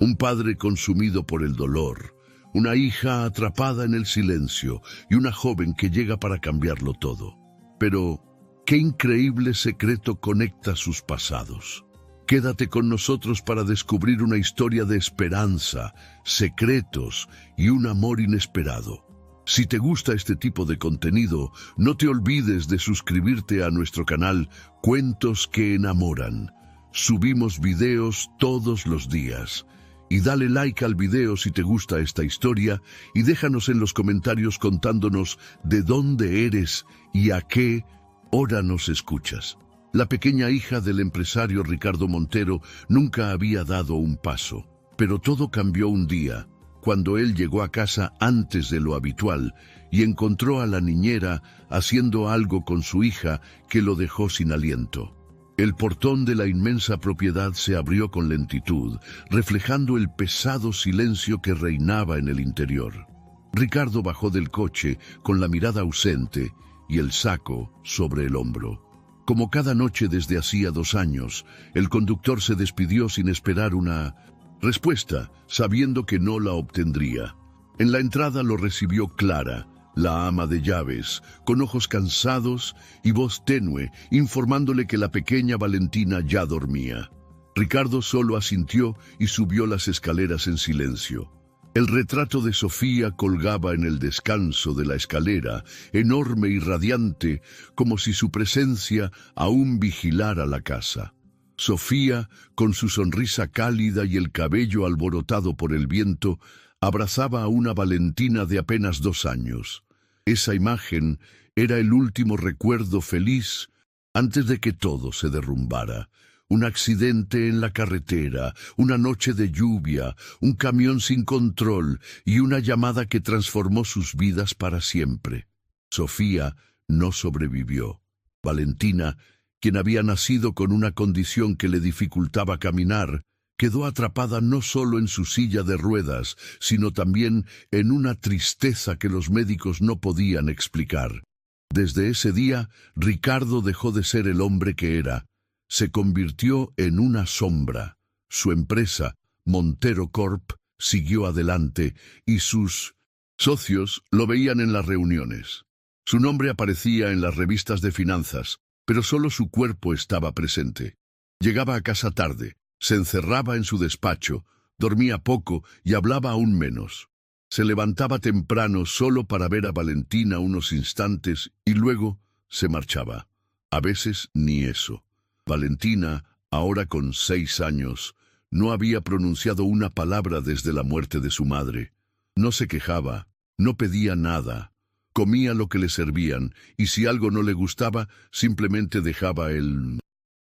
Un padre consumido por el dolor, una hija atrapada en el silencio y una joven que llega para cambiarlo todo. Pero, ¿qué increíble secreto conecta sus pasados? Quédate con nosotros para descubrir una historia de esperanza, secretos y un amor inesperado. Si te gusta este tipo de contenido, no te olvides de suscribirte a nuestro canal Cuentos que Enamoran. Subimos videos todos los días. Y dale like al video si te gusta esta historia y déjanos en los comentarios contándonos de dónde eres y a qué hora nos escuchas. La pequeña hija del empresario Ricardo Montero nunca había dado un paso, pero todo cambió un día, cuando él llegó a casa antes de lo habitual y encontró a la niñera haciendo algo con su hija que lo dejó sin aliento. El portón de la inmensa propiedad se abrió con lentitud, reflejando el pesado silencio que reinaba en el interior. Ricardo bajó del coche con la mirada ausente y el saco sobre el hombro. Como cada noche desde hacía 2 años, el conductor se despidió sin esperar una respuesta, sabiendo que no la obtendría. En la entrada lo recibió Clara, la ama de llaves, con ojos cansados y voz tenue, informándole que la pequeña Valentina ya dormía. Ricardo solo asintió y subió las escaleras en silencio. El retrato de Sofía colgaba en el descanso de la escalera, enorme y radiante, como si su presencia aún vigilara la casa. Sofía, con su sonrisa cálida y el cabello alborotado por el viento, abrazaba a una Valentina de apenas 2 años. Esa imagen era el último recuerdo feliz antes de que todo se derrumbara. Un accidente en la carretera, una noche de lluvia, un camión sin control y una llamada que transformó sus vidas para siempre. Sofía no sobrevivió. Valentina, quien había nacido con una condición que le dificultaba caminar, quedó atrapada no solo en su silla de ruedas, sino también en una tristeza que los médicos no podían explicar. Desde ese día, Ricardo dejó de ser el hombre que era. Se convirtió en una sombra. Su empresa, Montero Corp, siguió adelante y sus socios lo veían en las reuniones. Su nombre aparecía en las revistas de finanzas, pero solo su cuerpo estaba presente. Llegaba a casa tarde, se encerraba en su despacho, dormía poco y hablaba aún menos. Se levantaba temprano solo para ver a Valentina unos instantes y luego se marchaba. A veces ni eso. Valentina, ahora con 6 años, no había pronunciado una palabra desde la muerte de su madre. No se quejaba, no pedía nada. Comía lo que le servían y si algo no le gustaba, simplemente dejaba el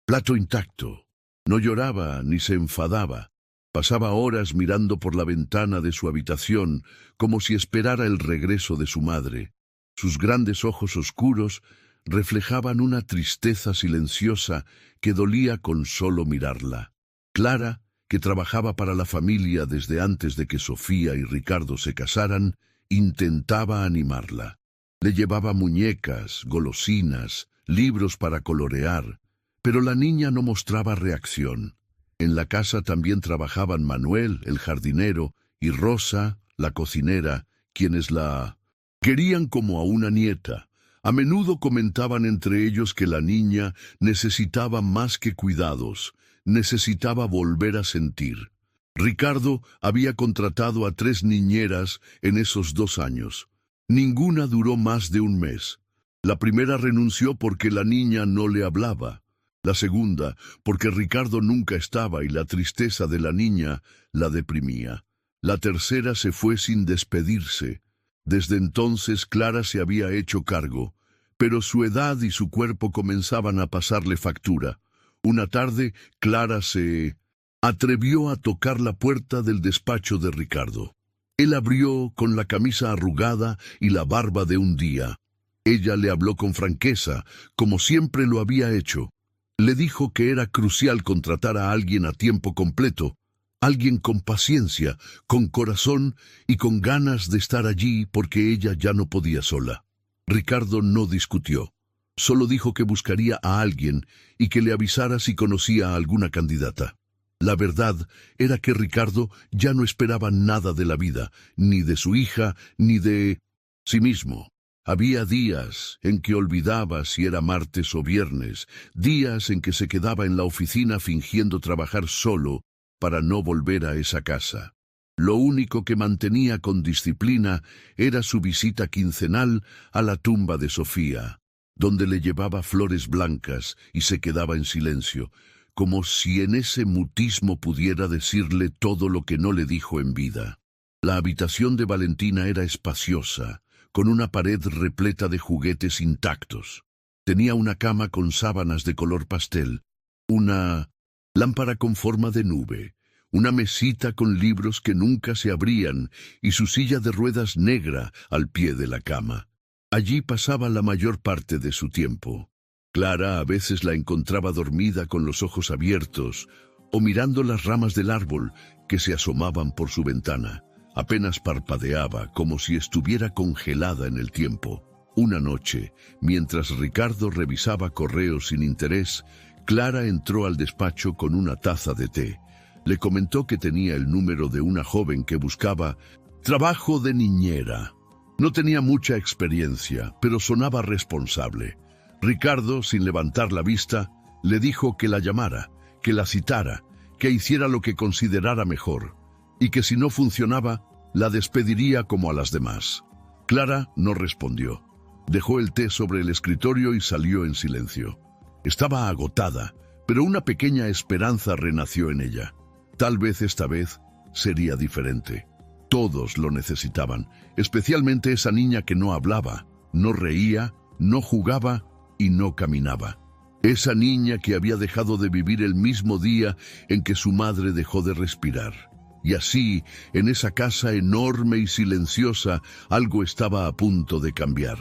plato intacto. No lloraba ni se enfadaba. Pasaba horas mirando por la ventana de su habitación como si esperara el regreso de su madre. Sus grandes ojos oscuros reflejaban una tristeza silenciosa que dolía con solo mirarla. Clara, que trabajaba para la familia desde antes de que Sofía y Ricardo se casaran, intentaba animarla. Le llevaba muñecas, golosinas, libros para colorear, pero la niña no mostraba reacción. En la casa también trabajaban Manuel, el jardinero, y Rosa, la cocinera, quienes la querían como a una nieta. A menudo comentaban entre ellos que la niña necesitaba más que cuidados, necesitaba volver a sentir. Ricardo había contratado a 3 niñeras en esos 2 años. Ninguna duró más de 1 mes. La primera renunció porque la niña no le hablaba. La segunda, porque Ricardo nunca estaba y la tristeza de la niña la deprimía. La tercera se fue sin despedirse. Desde entonces Clara se había hecho cargo, pero su edad y su cuerpo comenzaban a pasarle factura. Una tarde, Clara se atrevió a tocar la puerta del despacho de Ricardo. Él abrió con la camisa arrugada y la barba de un día. Ella le habló con franqueza, como siempre lo había hecho. Le dijo que era crucial contratar a alguien a tiempo completo, alguien con paciencia, con corazón y con ganas de estar allí porque ella ya no podía sola. Ricardo no discutió, solo dijo que buscaría a alguien y que le avisara si conocía a alguna candidata. La verdad era que Ricardo ya no esperaba nada de la vida, ni de su hija, ni de sí mismo. Había días en que olvidaba si era martes o viernes, días en que se quedaba en la oficina fingiendo trabajar solo para no volver a esa casa. Lo único que mantenía con disciplina era su visita quincenal a la tumba de Sofía, donde le llevaba flores blancas y se quedaba en silencio, como si en ese mutismo pudiera decirle todo lo que no le dijo en vida. La habitación de Valentina era espaciosa, con una pared repleta de juguetes intactos. Tenía una cama con sábanas de color pastel, una lámpara con forma de nube, una mesita con libros que nunca se abrían y su silla de ruedas negra al pie de la cama. Allí pasaba la mayor parte de su tiempo. Clara a veces la encontraba dormida con los ojos abiertos o mirando las ramas del árbol que se asomaban por su ventana. Apenas parpadeaba como si estuviera congelada en el tiempo. Una noche, mientras Ricardo revisaba correos sin interés, Clara entró al despacho con una taza de té. Le comentó que tenía el número de una joven que buscaba trabajo de niñera. No tenía mucha experiencia, pero sonaba responsable. Ricardo, sin levantar la vista, le dijo que la llamara, que la citara, que hiciera lo que considerara mejor, y que si no funcionaba, la despediría como a las demás. Clara no respondió. Dejó el té sobre el escritorio y salió en silencio. Estaba agotada, pero una pequeña esperanza renació en ella. Tal vez esta vez sería diferente. Todos lo necesitaban, especialmente esa niña que no hablaba, no reía, no jugaba y no caminaba. Esa niña que había dejado de vivir el mismo día en que su madre dejó de respirar. Y así, en esa casa enorme y silenciosa, algo estaba a punto de cambiar.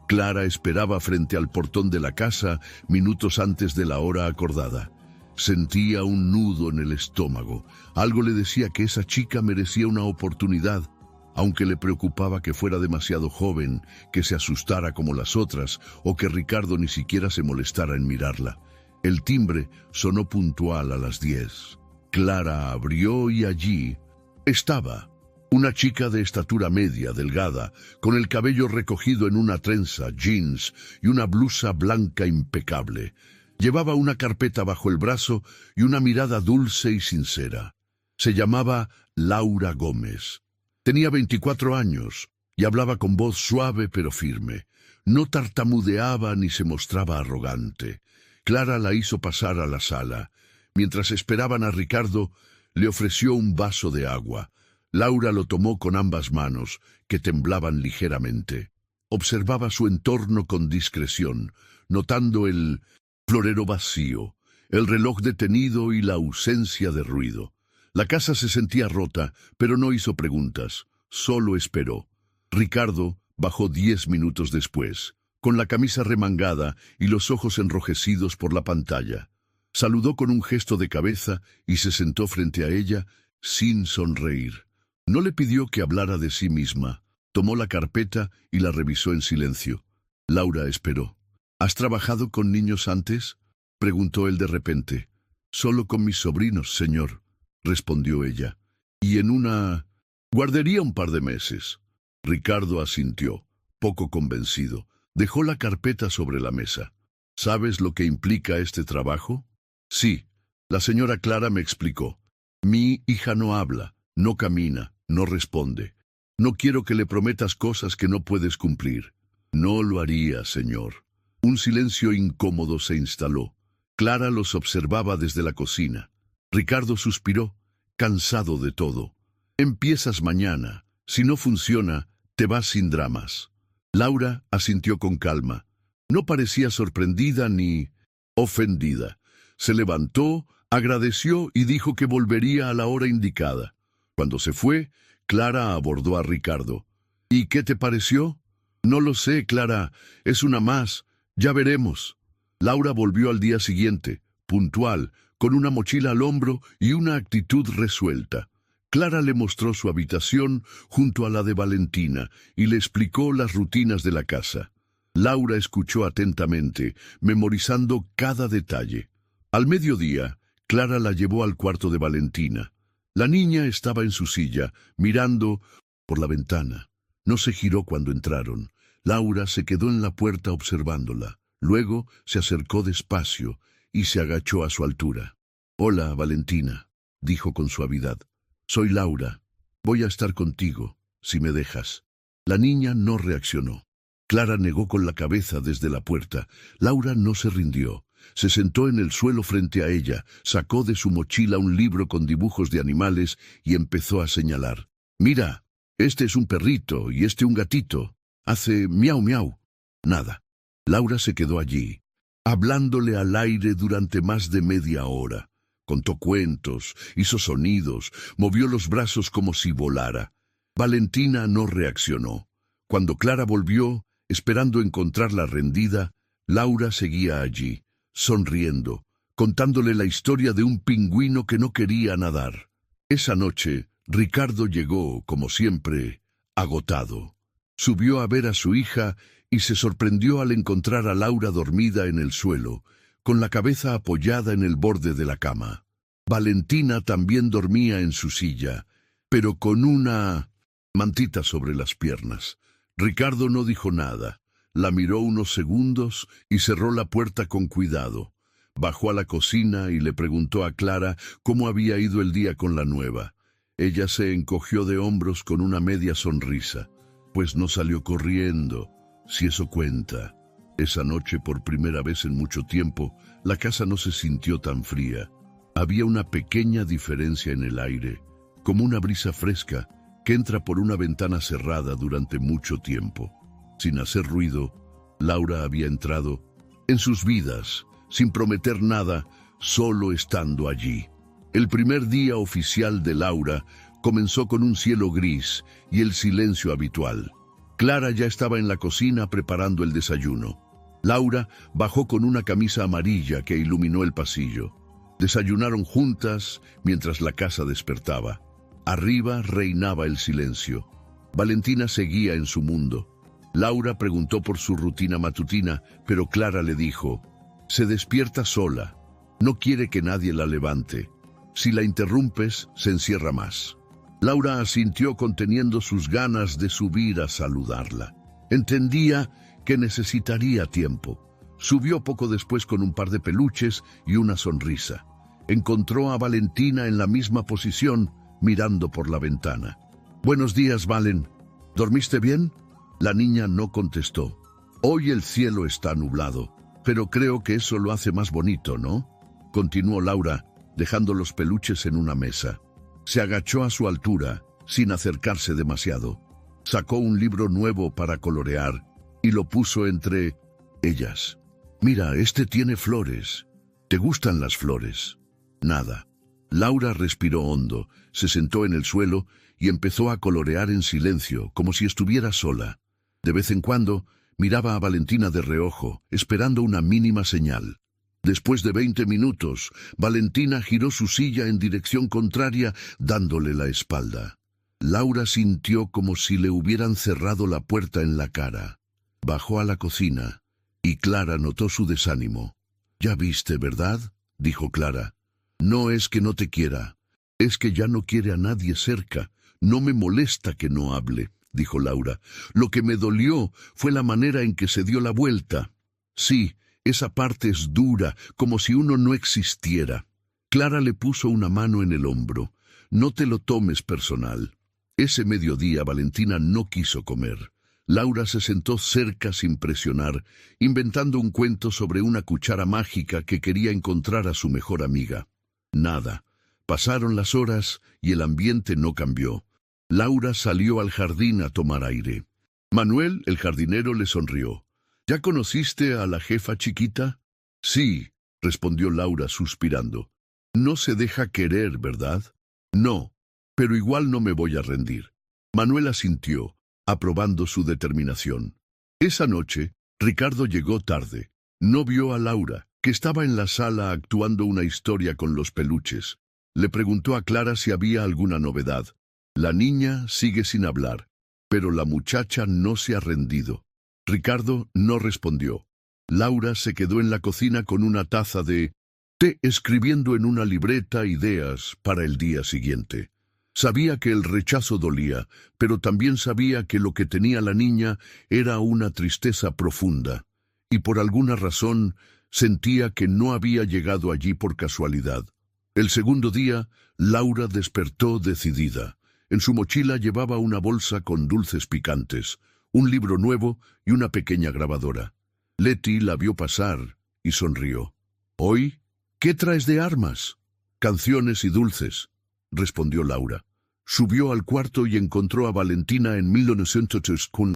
Clara esperaba frente al portón de la casa minutos antes de la hora acordada. Sentía un nudo en el estómago. Algo le decía que esa chica merecía una oportunidad, aunque le preocupaba que fuera demasiado joven, que se asustara como las otras, o que Ricardo ni siquiera se molestara en mirarla. El timbre sonó puntual a las 10. Clara abrió y allí estaba una chica de estatura media, delgada, con el cabello recogido en una trenza, jeans y una blusa blanca impecable. Llevaba una carpeta bajo el brazo y una mirada dulce y sincera. Se llamaba Laura Gómez. Tenía 24 años y hablaba con voz suave pero firme. No tartamudeaba ni se mostraba arrogante. Clara la hizo pasar a la sala. Mientras esperaban a Ricardo, le ofreció un vaso de agua. Laura lo tomó con ambas manos, que temblaban ligeramente. Observaba su entorno con discreción, notando el florero vacío, el reloj detenido y la ausencia de ruido. La casa se sentía rota, pero no hizo preguntas, solo esperó. Ricardo bajó 10 minutos después, con la camisa remangada y los ojos enrojecidos por la pantalla. Saludó con un gesto de cabeza y se sentó frente a ella sin sonreír. No le pidió que hablara de sí misma. Tomó la carpeta y la revisó en silencio. Laura esperó. ¿Has trabajado con niños antes?, preguntó él de repente. Solo con mis sobrinos, señor, respondió ella. Y en una guardería un par de meses. Ricardo asintió, poco convencido. Dejó la carpeta sobre la mesa. ¿Sabes lo que implica este trabajo? Sí, la señora Clara me explicó. Mi hija no habla, no camina, no responde. No quiero que le prometas cosas que no puedes cumplir. No lo haría, señor. Un silencio incómodo se instaló. Clara los observaba desde la cocina. Ricardo suspiró, cansado de todo. Empiezas mañana. Si no funciona, te vas sin dramas. Laura asintió con calma. No parecía sorprendida ni ofendida. Se levantó, agradeció y dijo que volvería a la hora indicada. Cuando se fue, Clara abordó a Ricardo. ¿Y qué te pareció? No lo sé, Clara. Es una más. Ya veremos. Laura volvió al día siguiente, puntual, con una mochila al hombro y una actitud resuelta. Clara le mostró su habitación junto a la de Valentina y le explicó las rutinas de la casa. Laura escuchó atentamente, memorizando cada detalle. Al mediodía, Clara la llevó al cuarto de Valentina. La niña estaba en su silla, mirando por la ventana. No se giró cuando entraron. Laura se quedó en la puerta observándola. Luego se acercó despacio y se agachó a su altura. «Hola, Valentina», dijo con suavidad. «Soy Laura. Voy a estar contigo, si me dejas». La niña no reaccionó. Clara negó con la cabeza desde la puerta. Laura no se rindió. Se sentó en el suelo frente a ella, sacó de su mochila un libro con dibujos de animales y empezó a señalar. «Mira, este es un perrito y este un gatito. Hace miau miau». Nada. Laura se quedó allí, hablándole al aire durante más de media hora. Contó cuentos, hizo sonidos, movió los brazos como si volara. Valentina no reaccionó. Cuando Clara volvió, esperando encontrarla rendida, Laura seguía allí, sonriendo, contándole la historia de un pingüino que no quería nadar. Esa noche, Ricardo llegó, como siempre, agotado. Subió a ver a su hija y se sorprendió al encontrar a Laura dormida en el suelo, con la cabeza apoyada en el borde de la cama. Valentina también dormía en su silla, pero con una mantita sobre las piernas. Ricardo no dijo nada. La miró unos segundos y cerró la puerta con cuidado. Bajó a la cocina y le preguntó a Clara cómo había ido el día con la nueva. Ella se encogió de hombros con una media sonrisa. Pues no salió corriendo, si eso cuenta. Esa noche, por primera vez en mucho tiempo, la casa no se sintió tan fría. Había una pequeña diferencia en el aire, como una brisa fresca que entra por una ventana cerrada durante mucho tiempo. Sin hacer ruido, Laura había entrado en sus vidas, sin prometer nada, solo estando allí. El primer día oficial de Laura comenzó con un cielo gris y el silencio habitual. Clara ya estaba en la cocina preparando el desayuno. Laura bajó con una camisa amarilla que iluminó el pasillo. Desayunaron juntas mientras la casa despertaba. Arriba reinaba el silencio. Valentina seguía en su mundo. Laura preguntó por su rutina matutina, pero Clara le dijo: «Se despierta sola. No quiere que nadie la levante. Si la interrumpes, se encierra más». Laura asintió conteniendo sus ganas de subir a saludarla. Entendía que necesitaría tiempo. Subió poco después con un par de peluches y una sonrisa. Encontró a Valentina en la misma posición, mirando por la ventana. «Buenos días, Valen. ¿Dormiste bien?» La niña no contestó. «Hoy el cielo está nublado, pero creo que eso lo hace más bonito, ¿no?», continuó Laura, dejando los peluches en una mesa. Se agachó a su altura, sin acercarse demasiado. Sacó un libro nuevo para colorear y lo puso entre ellas. «Mira, este tiene flores. ¿Te gustan las flores?» Nada. Laura respiró hondo, se sentó en el suelo y empezó a colorear en silencio, como si estuviera sola. De vez en cuando miraba a Valentina de reojo, esperando una mínima señal. Después de 20 minutos, Valentina giró su silla en dirección contraria, dándole la espalda. Laura sintió como si le hubieran cerrado la puerta en la cara. Bajó a la cocina y Clara notó su desánimo. «Ya viste, ¿verdad?», dijo Clara. «No es que no te quiera, es que ya no quiere a nadie cerca. No me molesta que no hable», dijo Laura. «Lo que me dolió fue la manera en que se dio la vuelta. Sí, esa parte es dura, como si uno no existiera». Clara le puso una mano en el hombro. «No te lo tomes personal». Ese mediodía Valentina no quiso comer. Laura se sentó cerca sin presionar, inventando un cuento sobre una cuchara mágica que quería encontrar a su mejor amiga. Nada. Pasaron las horas y el ambiente no cambió. Laura salió al jardín a tomar aire. Manuel, el jardinero, le sonrió. «¿Ya conociste a la jefa chiquita?» «Sí», respondió Laura suspirando. «No se deja querer, ¿verdad?» «No, pero igual no me voy a rendir». Manuel asintió, aprobando su determinación. Esa noche, Ricardo llegó tarde. No vio a Laura, que estaba en la sala actuando una historia con los peluches. Le preguntó a Clara si había alguna novedad. La niña sigue sin hablar, pero la muchacha no se ha rendido. Ricardo no respondió. Laura se quedó en la cocina con una taza de escribiendo en una libreta ideas para el día siguiente. Sabía que el rechazo dolía, pero también sabía que lo que tenía la niña era una tristeza profunda, y por alguna razón sentía que no había llegado allí por casualidad. El segundo día, Laura despertó decidida. En su mochila llevaba una bolsa con dulces picantes, un libro nuevo y una pequeña grabadora. Leti la vio pasar y sonrió. «¿Hoy? ¿Qué traes de armas?» «Canciones y dulces», respondió Laura. Subió al cuarto y encontró a Valentina en 1903 con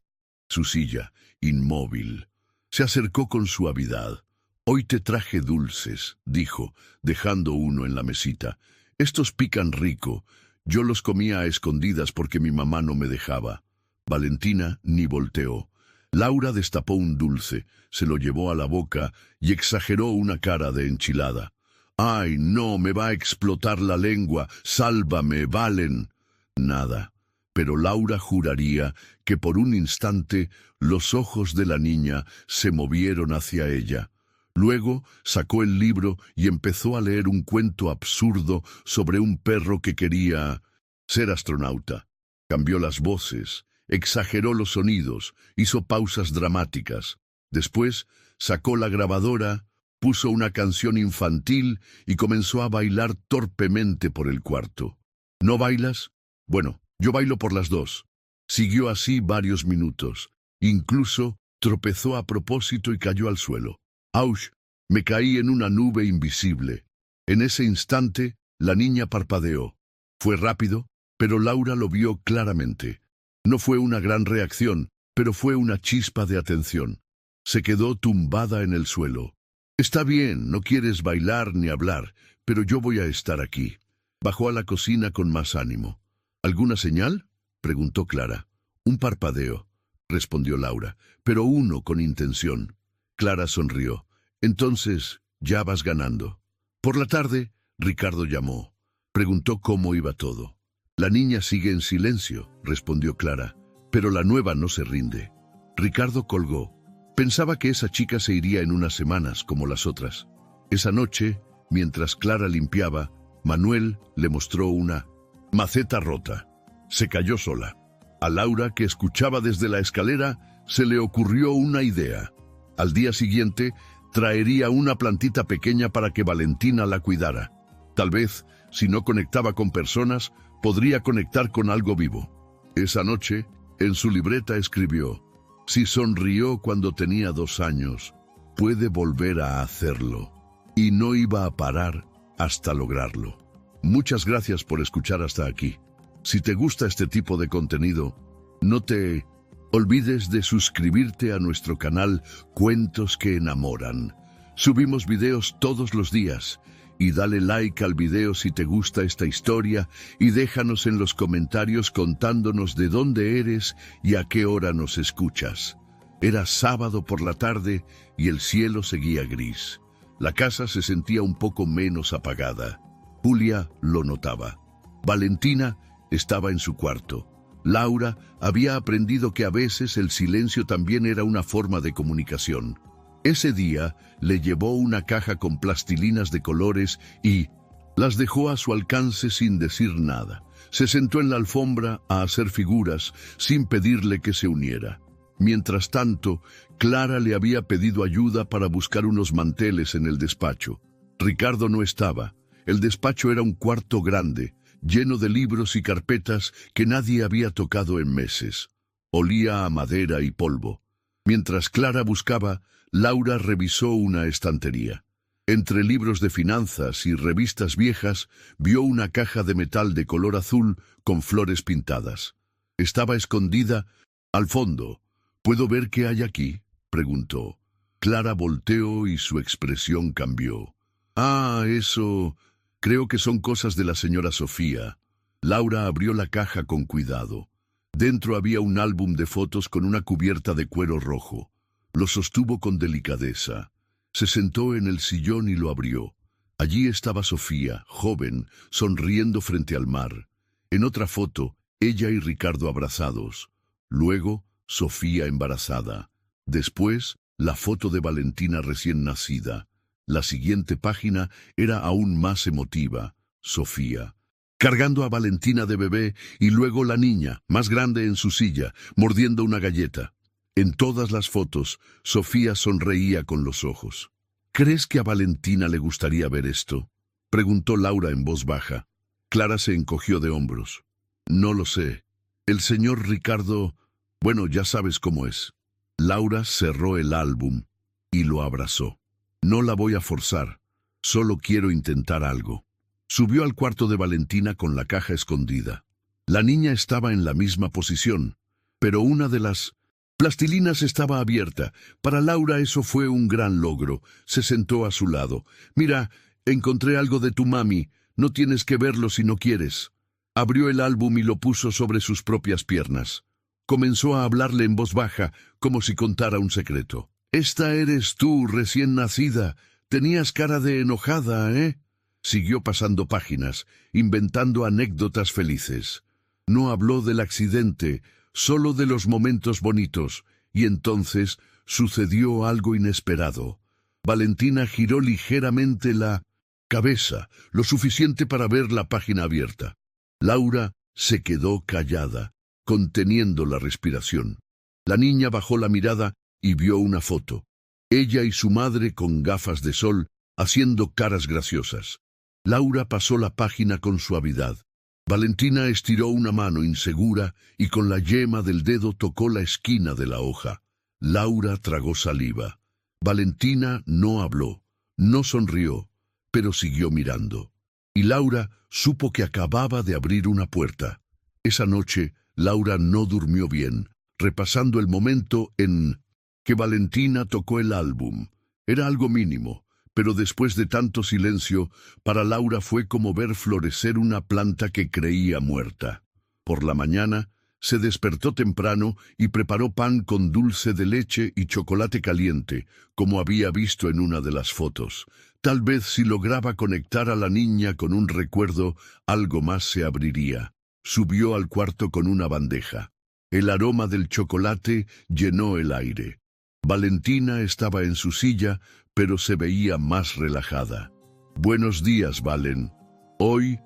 su silla, inmóvil. Se acercó con suavidad. «Hoy te traje dulces», dijo, dejando uno en la mesita. «Estos pican rico. Yo los comía a escondidas porque mi mamá no me dejaba». Valentina ni volteó. Laura destapó un dulce, se lo llevó a la boca y exageró una cara de enchilada. «¡Ay, no! ¡Me va a explotar la lengua! ¡Sálvame, Valen!» Nada, pero Laura juraría que por un instante los ojos de la niña se movieron hacia ella. Luego sacó el libro y empezó a leer un cuento absurdo sobre un perro que quería ser astronauta. Cambió las voces, exageró los sonidos, hizo pausas dramáticas. Después sacó la grabadora, puso una canción infantil y comenzó a bailar torpemente por el cuarto. «¿No bailas? Bueno, yo bailo por las dos». Siguió así varios minutos. Incluso tropezó a propósito y cayó al suelo. «¡Auch!». Me caí en una nube invisible. En ese instante, la niña parpadeó. Fue rápido, pero Laura lo vio claramente. No fue una gran reacción, pero fue una chispa de atención. Se quedó tumbada en el suelo. «Está bien, no quieres bailar ni hablar, pero yo voy a estar aquí». Bajó a la cocina con más ánimo. «¿Alguna señal?», preguntó Clara. «Un parpadeo», respondió Laura, «pero uno con intención». Clara sonrió. «Entonces, ya vas ganando». Por la tarde, Ricardo llamó. Preguntó cómo iba todo. «La niña sigue en silencio», respondió Clara, «pero la nueva no se rinde». Ricardo colgó. Pensaba que esa chica se iría en unas semanas, como las otras. Esa noche, mientras Clara limpiaba, Manuel le mostró una maceta rota. Se cayó sola. A Laura, que escuchaba desde la escalera, se le ocurrió una idea. Al día siguiente, traería una plantita pequeña para que Valentina la cuidara. Tal vez, si no conectaba con personas, podría conectar con algo vivo. Esa noche, en su libreta escribió: «Si sonrió cuando tenía 2 años, puede volver a hacerlo». Y no iba a parar hasta lograrlo. Muchas gracias por escuchar hasta aquí. Si te gusta este tipo de contenido, no te olvides de suscribirte a nuestro canal Cuentos que Enamoran. Subimos videos todos los días. Y dale like al video si te gusta esta historia y déjanos en los comentarios contándonos de dónde eres y a qué hora nos escuchas. Era sábado por la tarde y el cielo seguía gris. La casa se sentía un poco menos apagada. Julia lo notaba. Valentina estaba en su cuarto. Laura había aprendido que a veces el silencio también era una forma de comunicación. Ese día le llevó una caja con plastilinas de colores y las dejó a su alcance sin decir nada. Se sentó en la alfombra a hacer figuras sin pedirle que se uniera. Mientras tanto, Clara le había pedido ayuda para buscar unos manteles en el despacho. Ricardo no estaba. El despacho era un cuarto grande, lleno de libros y carpetas que nadie había tocado en meses. Olía a madera y polvo. Mientras Clara buscaba, Laura revisó una estantería. Entre libros de finanzas y revistas viejas, vio una caja de metal de color azul con flores pintadas. Estaba escondida al fondo. ¿Puedo ver qué hay aquí?, preguntó. Clara volteó y su expresión cambió. «Ah, eso... creo que son cosas de la señora Sofía». Laura abrió la caja con cuidado. Dentro había un álbum de fotos con una cubierta de cuero rojo. Lo sostuvo con delicadeza. Se sentó en el sillón y lo abrió. Allí estaba Sofía, joven, sonriendo frente al mar. En otra foto, ella y Ricardo abrazados. Luego, Sofía embarazada. Después, la foto de Valentina recién nacida. La siguiente página era aún más emotiva. Sofía, cargando a Valentina de bebé, y luego la niña, más grande en su silla, mordiendo una galleta. En todas las fotos, Sofía sonreía con los ojos. ¿Crees que a Valentina le gustaría ver esto?, preguntó Laura en voz baja. Clara se encogió de hombros. No lo sé. El señor Ricardo... Bueno, ya sabes cómo es. Laura cerró el álbum y lo abrazó. No la voy a forzar. Solo quiero intentar algo. Subió al cuarto de Valentina con la caja escondida. La niña estaba en la misma posición, pero una de las plastilinas estaba abierta. Para Laura eso fue un gran logro. Se sentó a su lado. Mira, encontré algo de tu mami. No tienes que verlo si no quieres. Abrió el álbum y lo puso sobre sus propias piernas. Comenzó a hablarle en voz baja, como si contara un secreto. Esta eres tú, recién nacida. Tenías cara de enojada, ¿eh? Siguió pasando páginas, inventando anécdotas felices. No habló del accidente, solo de los momentos bonitos, y entonces sucedió algo inesperado. Valentina giró ligeramente la cabeza, lo suficiente para ver la página abierta. Laura se quedó callada, conteniendo la respiración. La niña bajó la mirada y vio una foto. Ella y su madre con gafas de sol, haciendo caras graciosas. Laura pasó la página con suavidad. Valentina estiró una mano insegura y con la yema del dedo tocó la esquina de la hoja. Laura tragó saliva. Valentina no habló, no sonrió, pero siguió mirando. Y Laura supo que acababa de abrir una puerta. Esa noche, Laura no durmió bien, repasando el momento en que Valentina tocó el álbum. Era algo mínimo, pero después de tanto silencio, para Laura fue como ver florecer una planta que creía muerta. Por la mañana, se despertó temprano y preparó pan con dulce de leche y chocolate caliente, como había visto en una de las fotos. Tal vez si lograba conectar a la niña con un recuerdo, algo más se abriría. Subió al cuarto con una bandeja. El aroma del chocolate llenó el aire. Valentina estaba en su silla, pero se veía más relajada. «Buenos días, Valen. Hoy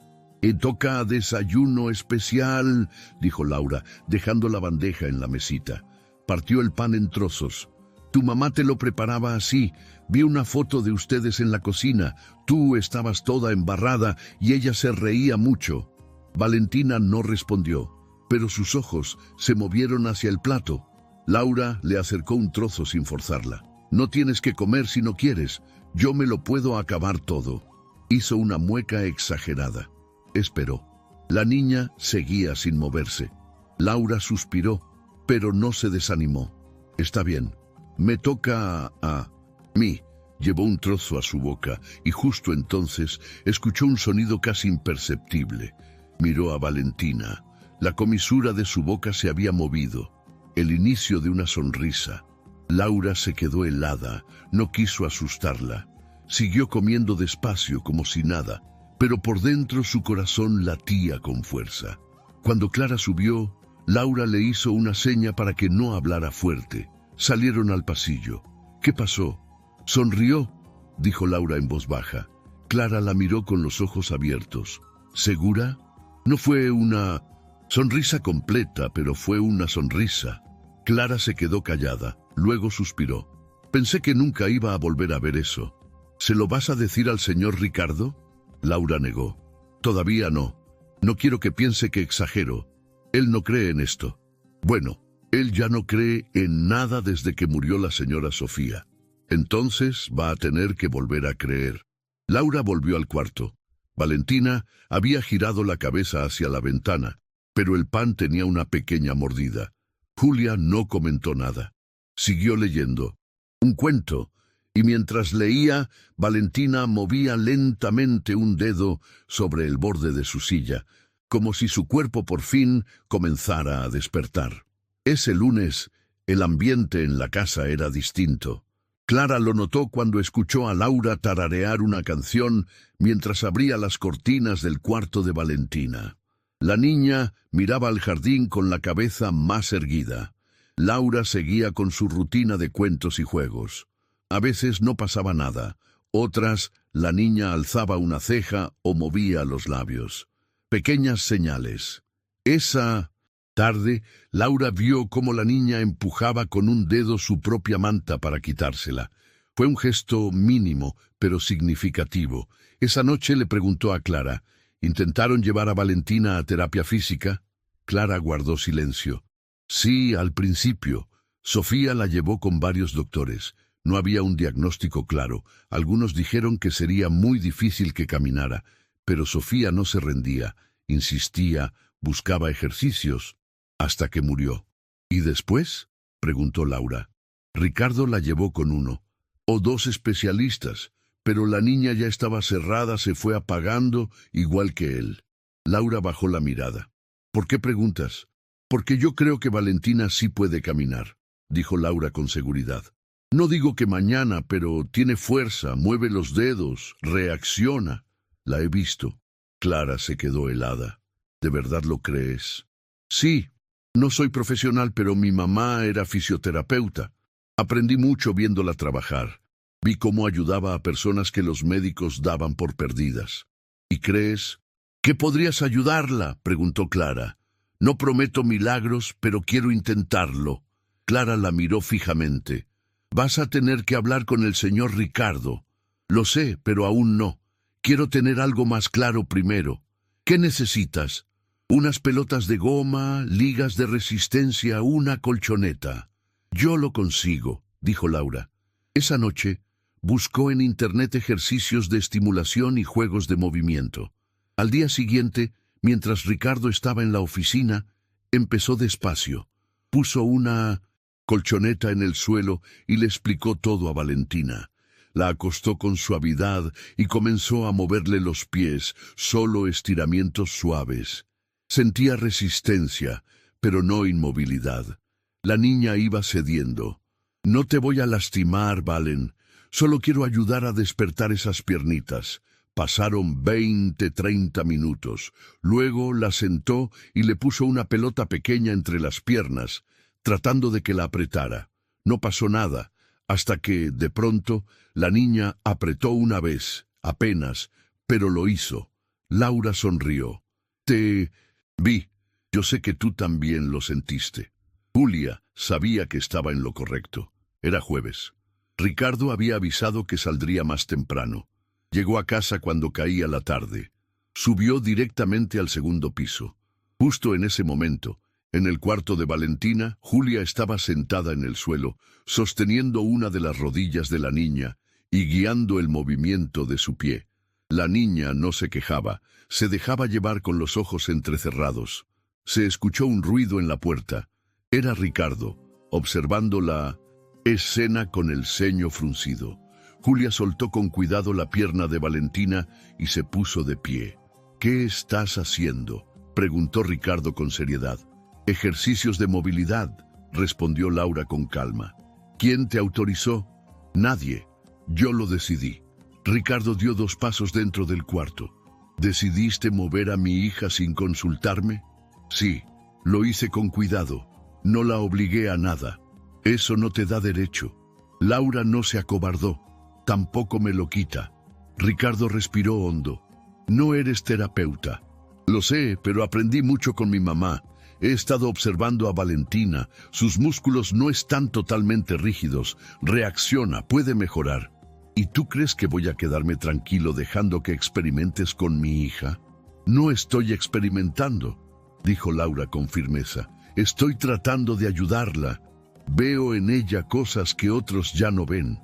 toca desayuno especial», dijo Laura, dejando la bandeja en la mesita. Partió el pan en trozos. «Tu mamá te lo preparaba así. Vi una foto de ustedes en la cocina. Tú estabas toda embarrada y ella se reía mucho». Valentina no respondió, pero sus ojos se movieron hacia el plato. Laura le acercó un trozo sin forzarla. «No tienes que comer si no quieres. Yo me lo puedo acabar todo». Hizo una mueca exagerada. Esperó. La niña seguía sin moverse. Laura suspiró, pero no se desanimó. «Está bien. Me toca a mí». Llevó un trozo a su boca y justo entonces escuchó un sonido casi imperceptible. Miró a Valentina. La comisura de su boca se había movido. El inicio de una sonrisa. Laura se quedó helada, no quiso asustarla. Siguió comiendo despacio como si nada, pero por dentro su corazón latía con fuerza. Cuando Clara subió, Laura le hizo una seña para que no hablara fuerte. Salieron al pasillo. «¿Qué pasó?» «Sonrió», dijo Laura en voz baja. Clara la miró con los ojos abiertos. «¿Segura?» No fue una sonrisa completa, pero fue una sonrisa. Clara se quedó callada, luego suspiró. «Pensé que nunca iba a volver a ver eso». «¿Se lo vas a decir al señor Ricardo?» Laura negó. «Todavía no. No quiero que piense que exagero. Él no cree en esto». «Bueno, él ya no cree en nada desde que murió la señora Sofía. Entonces va a tener que volver a creer». Laura volvió al cuarto. Valentina había girado la cabeza hacia la ventana, pero el pan tenía una pequeña mordida. Julia no comentó nada. Siguió leyendo. Un cuento, y mientras leía, Valentina movía lentamente un dedo sobre el borde de su silla, como si su cuerpo por fin comenzara a despertar. Ese lunes, el ambiente en la casa era distinto. Clara lo notó cuando escuchó a Laura tararear una canción mientras abría las cortinas del cuarto de Valentina. La niña miraba al jardín con la cabeza más erguida. Laura seguía con su rutina de cuentos y juegos. A veces no pasaba nada, Otras, la niña alzaba una ceja o movía los labios. Pequeñas señales. Esa tarde, Laura vio cómo la niña empujaba con un dedo su propia manta para quitársela. Fue un gesto mínimo, pero significativo. Esa noche le preguntó a Clara, ¿intentaron llevar a Valentina a terapia física? Clara guardó silencio. Sí, al principio. Sofía la llevó con varios doctores. No había un diagnóstico claro. Algunos dijeron que sería muy difícil que caminara, pero Sofía no se rendía, insistía, buscaba ejercicios, hasta que murió. ¿Y después?, preguntó Laura. Ricardo la llevó con uno o dos especialistas, pero la niña ya estaba cerrada, se fue apagando, igual que él. Laura bajó la mirada. ¿Por qué preguntas? Porque yo creo que Valentina sí puede caminar, dijo Laura con seguridad. No digo que mañana, pero tiene fuerza, mueve los dedos, reacciona. La he visto. Clara se quedó helada. ¿De verdad lo crees? Sí. No soy profesional, pero mi mamá era fisioterapeuta. Aprendí mucho viéndola trabajar. Vi cómo ayudaba a personas que los médicos daban por perdidas. ¿Y crees que podrías ayudarla?, preguntó Clara. No prometo milagros, pero quiero intentarlo. Clara la miró fijamente. Vas a tener que hablar con el señor Ricardo. Lo sé, pero aún no. Quiero tener algo más claro primero. ¿Qué necesitas? Unas pelotas de goma, ligas de resistencia, una colchoneta. Yo lo consigo, dijo Laura. Esa noche buscó en internet ejercicios de estimulación y juegos de movimiento. Al día siguiente, mientras Ricardo estaba en la oficina, empezó despacio. Puso una colchoneta en el suelo y le explicó todo a Valentina. La acostó con suavidad y comenzó a moverle los pies, solo estiramientos suaves. Sentía resistencia, pero no inmovilidad. La niña iba cediendo. No te voy a lastimar, Valen. Solo quiero ayudar a despertar esas piernitas. Pasaron 20-30 minutos. Luego la sentó y le puso una pelota pequeña entre las piernas, tratando de que la apretara. No pasó nada, hasta que, de pronto, la niña apretó una vez, apenas, pero lo hizo. Laura sonrió. Te vi. Yo sé que tú también lo sentiste. Julia sabía que estaba en lo correcto. Era jueves. Ricardo había avisado que saldría más temprano. Llegó a casa cuando caía la tarde. Subió directamente al segundo piso. Justo en ese momento, en el cuarto de Valentina, Julia estaba sentada en el suelo, sosteniendo una de las rodillas de la niña y guiando el movimiento de su pie. La niña no se quejaba, se dejaba llevar con los ojos entrecerrados. Se escuchó un ruido en la puerta. Era Ricardo, observando la escena con el ceño fruncido. Julia soltó con cuidado la pierna de Valentina y se puso de pie. ¿Qué estás haciendo?, preguntó Ricardo con seriedad. Ejercicios de movilidad, respondió Laura con calma. ¿Quién te autorizó? Nadie. Yo lo decidí. Ricardo dio 2 pasos dentro del cuarto. ¿Decidiste mover a mi hija sin consultarme? Sí, lo hice con cuidado. No la obligué a nada. Eso no te da derecho. Laura no se acobardó. Tampoco me lo quita. Ricardo respiró hondo. No eres terapeuta. Lo sé, pero aprendí mucho con mi mamá. He estado observando a Valentina. Sus músculos no están totalmente rígidos. Reacciona, puede mejorar. ¿Y tú crees que voy a quedarme tranquilo dejando que experimentes con mi hija? No estoy experimentando, dijo Laura con firmeza. Estoy tratando de ayudarla. Veo en ella cosas que otros ya no ven.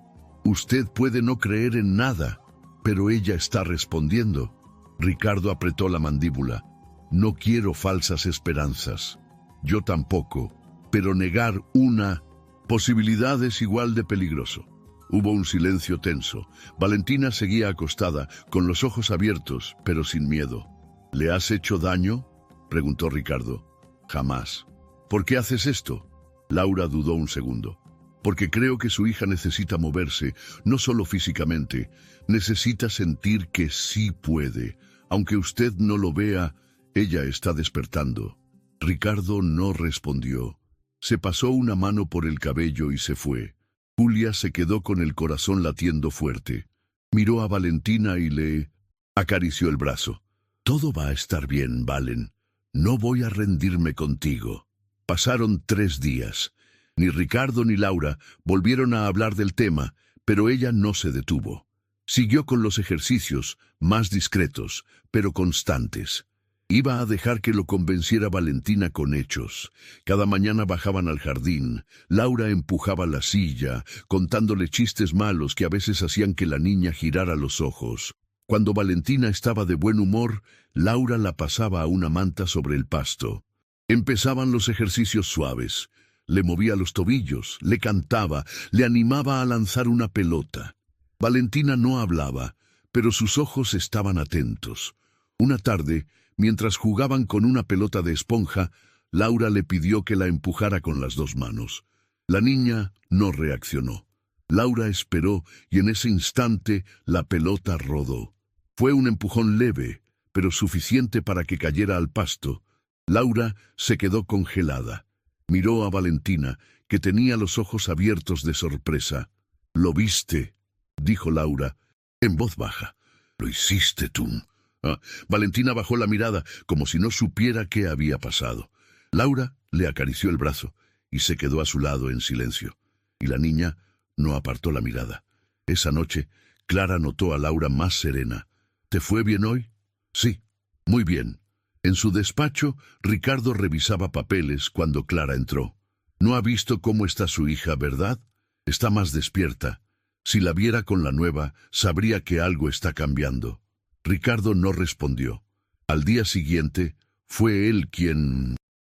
Usted puede no creer en nada, pero ella está respondiendo. Ricardo apretó la mandíbula. No quiero falsas esperanzas. Yo tampoco, pero negar una posibilidad es igual de peligroso. Hubo un silencio tenso. Valentina seguía acostada, con los ojos abiertos, pero sin miedo. ¿Le has hecho daño?, preguntó Ricardo. Jamás. ¿Por qué haces esto? Laura dudó un segundo. Porque creo que su hija necesita moverse, no solo físicamente, necesita sentir que sí puede. Aunque usted no lo vea, ella está despertando. Ricardo no respondió. Se pasó una mano por el cabello y se fue. Julia se quedó con el corazón latiendo fuerte. Miró a Valentina y le acarició el brazo. Todo va a estar bien, Valen. No voy a rendirme contigo. Pasaron 3 días. Ni Ricardo ni Laura volvieron a hablar del tema, pero ella no se detuvo. Siguió con los ejercicios, más discretos, pero constantes. Iba a dejar que lo convenciera Valentina con hechos. Cada mañana bajaban al jardín. Laura empujaba la silla, contándole chistes malos que a veces hacían que la niña girara los ojos. Cuando Valentina estaba de buen humor, Laura la pasaba a una manta sobre el pasto. Empezaban los ejercicios suaves. Le movía los tobillos, le cantaba, le animaba a lanzar una pelota. Valentina no hablaba, pero sus ojos estaban atentos. Una tarde, mientras jugaban con una pelota de esponja, Laura le pidió que la empujara con las 2 manos. La niña no reaccionó. Laura esperó y en ese instante la pelota rodó. Fue un empujón leve, pero suficiente para que cayera al pasto. Laura se quedó congelada. Miró a Valentina, que tenía los ojos abiertos de sorpresa. «¿Lo viste?», dijo Laura, en voz baja. «Lo hiciste tú». Valentina bajó la mirada, como si no supiera qué había pasado. Laura le acarició el brazo y se quedó a su lado en silencio. Y la niña no apartó la mirada. Esa noche, Clara notó a Laura más serena. «¿Te fue bien hoy?» «Sí, muy bien». En su despacho, Ricardo revisaba papeles cuando Clara entró. «No ha visto cómo está su hija, ¿verdad? Está más despierta. Si la viera con la nueva, sabría que algo está cambiando». Ricardo no respondió. Al día siguiente, fue él quien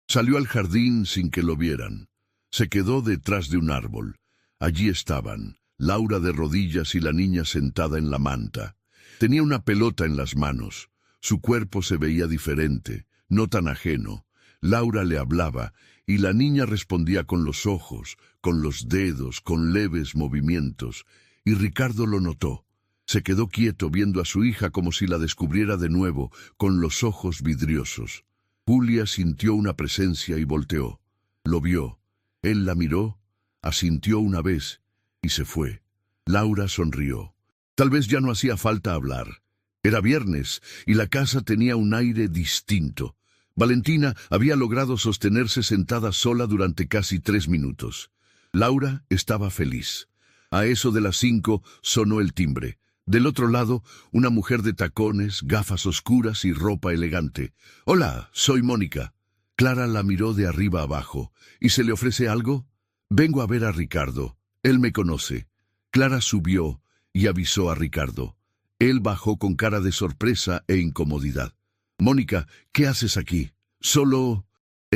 salió al jardín sin que lo vieran. Se quedó detrás de un árbol. Allí estaban, Laura de rodillas y la niña sentada en la manta. Tenía una pelota en las manos. Su cuerpo se veía diferente, no tan ajeno. Laura le hablaba, y la niña respondía con los ojos, con los dedos, con leves movimientos. Y Ricardo lo notó. Se quedó quieto viendo a su hija como si la descubriera de nuevo, con los ojos vidriosos. Julia sintió una presencia y volteó. Lo vio. Él la miró, asintió una vez, y se fue. Laura sonrió. Tal vez ya no hacía falta hablar. Era viernes, y la casa tenía un aire distinto. Valentina había logrado sostenerse sentada sola durante casi 3 minutos. Laura estaba feliz. A eso de las 5 sonó el timbre. Del otro lado, una mujer de tacones, gafas oscuras y ropa elegante. «Hola, soy Mónica». Clara la miró de arriba abajo. «¿Y se le ofrece algo?» «Vengo a ver a Ricardo. Él me conoce». Clara subió y avisó a Ricardo. Él bajó con cara de sorpresa e incomodidad. «Mónica, ¿qué haces aquí?» «Solo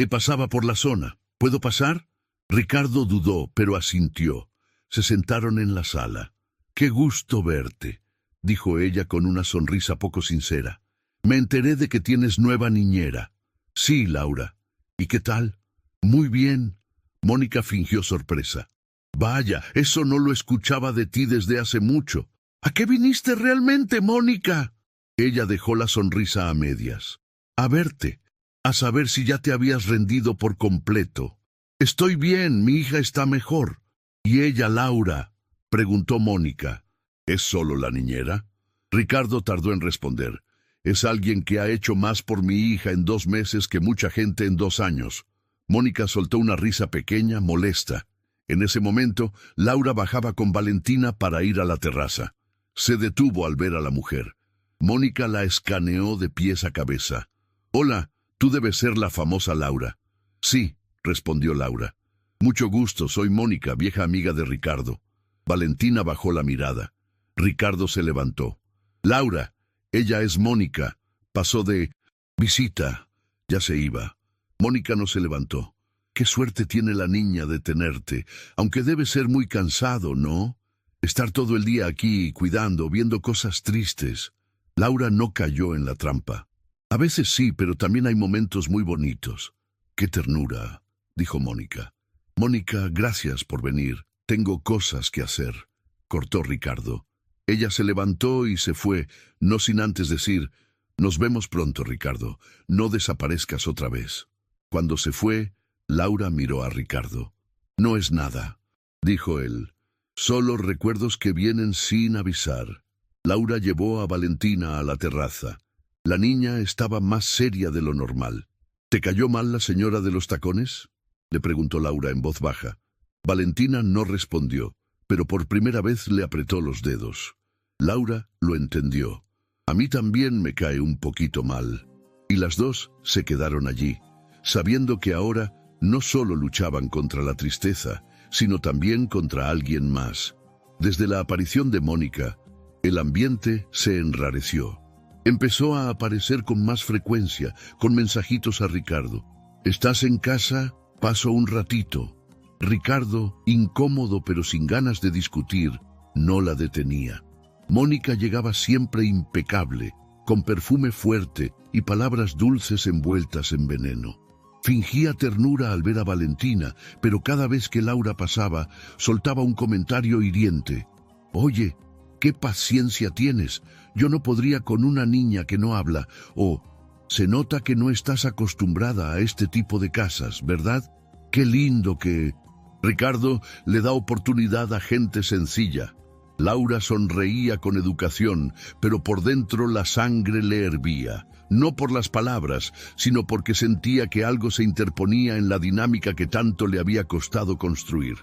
pasaba por la zona. ¿Puedo pasar?» Ricardo dudó, pero asintió. Se sentaron en la sala. «Qué gusto verte», dijo ella con una sonrisa poco sincera. «Me enteré de que tienes nueva niñera». «Sí, Laura». «¿Y qué tal?» «Muy bien». Mónica fingió sorpresa. «Vaya, eso no lo escuchaba de ti desde hace mucho». «¿A qué viniste realmente, Mónica?» Ella dejó la sonrisa a medias. «A verte, a saber si ya te habías rendido por completo». «Estoy bien, mi hija está mejor». «¿Y ella, Laura?», preguntó Mónica. «¿Es solo la niñera?» Ricardo tardó en responder. «Es alguien que ha hecho más por mi hija en 2 meses que mucha gente en 2 años». Mónica soltó una risa pequeña, molesta. En ese momento, Laura bajaba con Valentina para ir a la terraza. Se detuvo al ver a la mujer. Mónica la escaneó de pies a cabeza. «Hola, tú debes ser la famosa Laura». «Sí», respondió Laura. «Mucho gusto, soy Mónica, vieja amiga de Ricardo». Valentina bajó la mirada. Ricardo se levantó. «Laura, ella es Mónica. Pasó de visita». Ya se iba. Mónica no se levantó. «Qué suerte tiene la niña de tenerte, aunque debe ser muy cansado, ¿no? Estar todo el día aquí, cuidando, viendo cosas tristes». Laura no cayó en la trampa. «A veces sí, pero también hay momentos muy bonitos». «Qué ternura», dijo Mónica. «Mónica, gracias por venir. Tengo cosas que hacer», cortó Ricardo. Ella se levantó y se fue, no sin antes decir: «Nos vemos pronto, Ricardo. No desaparezcas otra vez». Cuando se fue, Laura miró a Ricardo. «No es nada», dijo él. «Solo recuerdos que vienen sin avisar». Laura llevó a Valentina a la terraza. La niña estaba más seria de lo normal. ¿Te cayó mal la señora de los tacones?, le preguntó Laura en voz baja. Valentina no respondió, pero por primera vez le apretó los dedos. Laura lo entendió. A mí también me cae un poquito mal. Y las dos se quedaron allí, sabiendo que ahora no solo luchaban contra la tristeza, sino también contra alguien más. Desde la aparición de Mónica, el ambiente se enrareció. Empezó a aparecer con más frecuencia, con mensajitos a Ricardo. ¿Estás en casa? Paso un ratito. Ricardo, incómodo pero sin ganas de discutir, no la detenía. Mónica llegaba siempre impecable, con perfume fuerte y palabras dulces envueltas en veneno. Fingía ternura al ver a Valentina, pero cada vez que Laura pasaba, soltaba un comentario hiriente. «Oye, ¿qué paciencia tienes? Yo no podría con una niña que no habla», o «Se nota que no estás acostumbrada a este tipo de casas, ¿verdad? Qué lindo que...». Ricardo le da oportunidad a gente sencilla. Laura sonreía con educación, pero por dentro la sangre le hervía. No por las palabras, sino porque sentía que algo se interponía en la dinámica que tanto le había costado construir.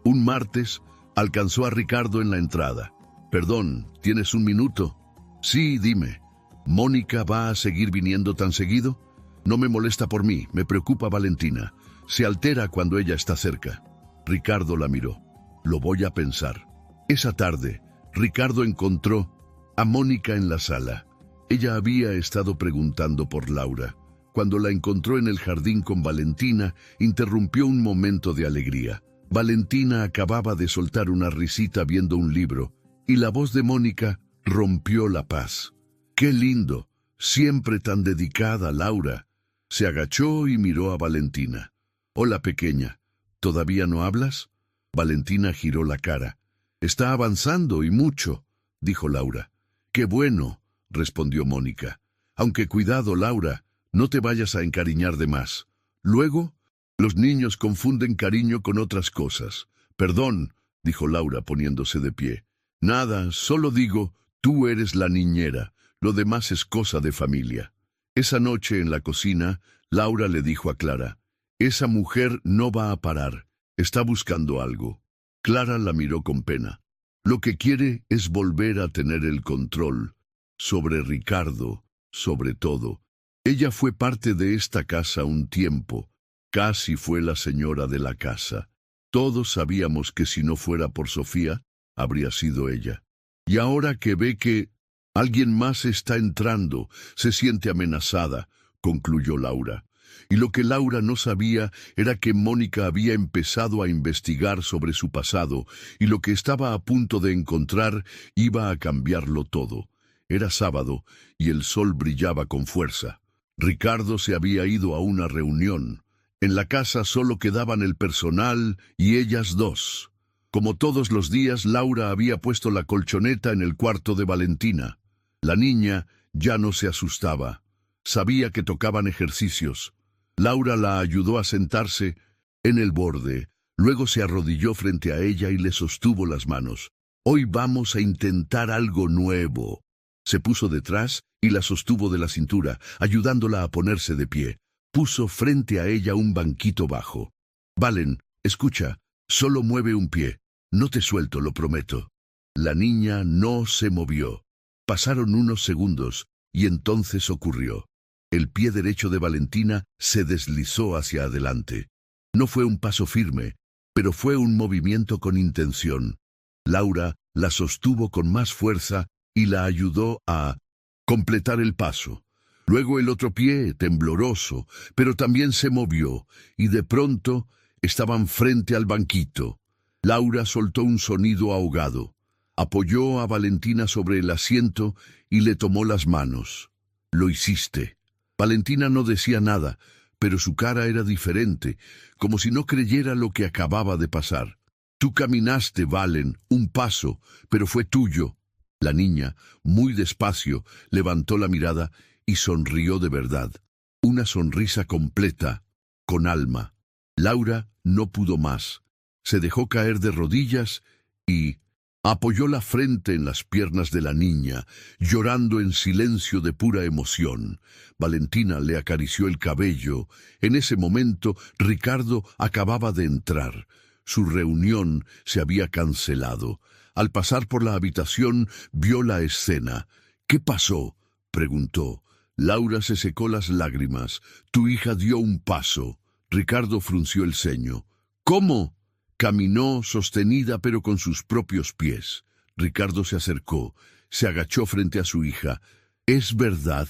Un martes, alcanzó a Ricardo en la entrada. «Perdón, ¿tienes un minuto?» «Sí, dime. ¿Mónica va a seguir viniendo tan seguido?» «No me molesta por mí, me preocupa Valentina. Se altera cuando ella está cerca». Ricardo la miró. «Lo voy a pensar». Esa tarde, Ricardo encontró a Mónica en la sala. Ella había estado preguntando por Laura. Cuando la encontró en el jardín con Valentina, interrumpió un momento de alegría. Valentina acababa de soltar una risita viendo un libro, y la voz de Mónica rompió la paz. «¡Qué lindo! Siempre tan dedicada, Laura». Se agachó y miró a Valentina. «Hola, pequeña. ¿Todavía no hablas?» Valentina giró la cara. «Está avanzando y mucho», dijo Laura. «Qué bueno», respondió Mónica. «Aunque cuidado, Laura, no te vayas a encariñar de más. Luego, los niños confunden cariño con otras cosas». «Perdón», dijo Laura poniéndose de pie. «Nada, solo digo, tú eres la niñera, lo demás es cosa de familia». Esa noche en la cocina, Laura le dijo a Clara: «Esa mujer no va a parar, está buscando algo». Clara la miró con pena. Lo que quiere es volver a tener el control sobre Ricardo, sobre todo. Ella fue parte de esta casa un tiempo, casi fue la señora de la casa. Todos sabíamos que si no fuera por Sofía, habría sido ella. Y ahora que ve que alguien más está entrando, se siente amenazada, concluyó Laura. Y lo que Laura no sabía era que Mónica había empezado a investigar sobre su pasado, y lo que estaba a punto de encontrar iba a cambiarlo todo. Era sábado, y el sol brillaba con fuerza. Ricardo se había ido a una reunión. En la casa solo quedaban el personal y ellas dos. Como todos los días, Laura había puesto la colchoneta en el cuarto de Valentina. La niña ya no se asustaba. Sabía que tocaban ejercicios. Laura la ayudó a sentarse en el borde, luego se arrodilló frente a ella y le sostuvo las manos. «Hoy vamos a intentar algo nuevo». Se puso detrás y la sostuvo de la cintura, ayudándola a ponerse de pie. Puso frente a ella un banquito bajo. «Valen, escucha, solo mueve un pie. No te suelto, lo prometo». La niña no se movió. Pasaron unos segundos y entonces ocurrió. El pie derecho de Valentina se deslizó hacia adelante. No fue un paso firme, pero fue un movimiento con intención. Laura la sostuvo con más fuerza y la ayudó a completar el paso. Luego el otro pie, tembloroso, pero también se movió, y de pronto estaban frente al banquito. Laura soltó un sonido ahogado. Apoyó a Valentina sobre el asiento y le tomó las manos. «Lo hiciste». Valentina no decía nada, pero su cara era diferente, como si no creyera lo que acababa de pasar. «Tú caminaste, Valen, un paso, pero fue tuyo». La niña, muy despacio, levantó la mirada y sonrió de verdad. Una sonrisa completa, con alma. Laura no pudo más. Se dejó caer de rodillas y Apoyó la frente en las piernas de la niña, llorando en silencio de pura emoción. Valentina le acarició el cabello. En ese momento, Ricardo acababa de entrar. Su reunión se había cancelado. Al pasar por la habitación, vio la escena. «¿Qué pasó?», preguntó. Laura se secó las lágrimas. «Tu hija dio un paso». Ricardo frunció el ceño. «¿Cómo?». Caminó sostenida pero con sus propios pies. Ricardo se acercó, se agachó frente a su hija. «¿Es verdad?».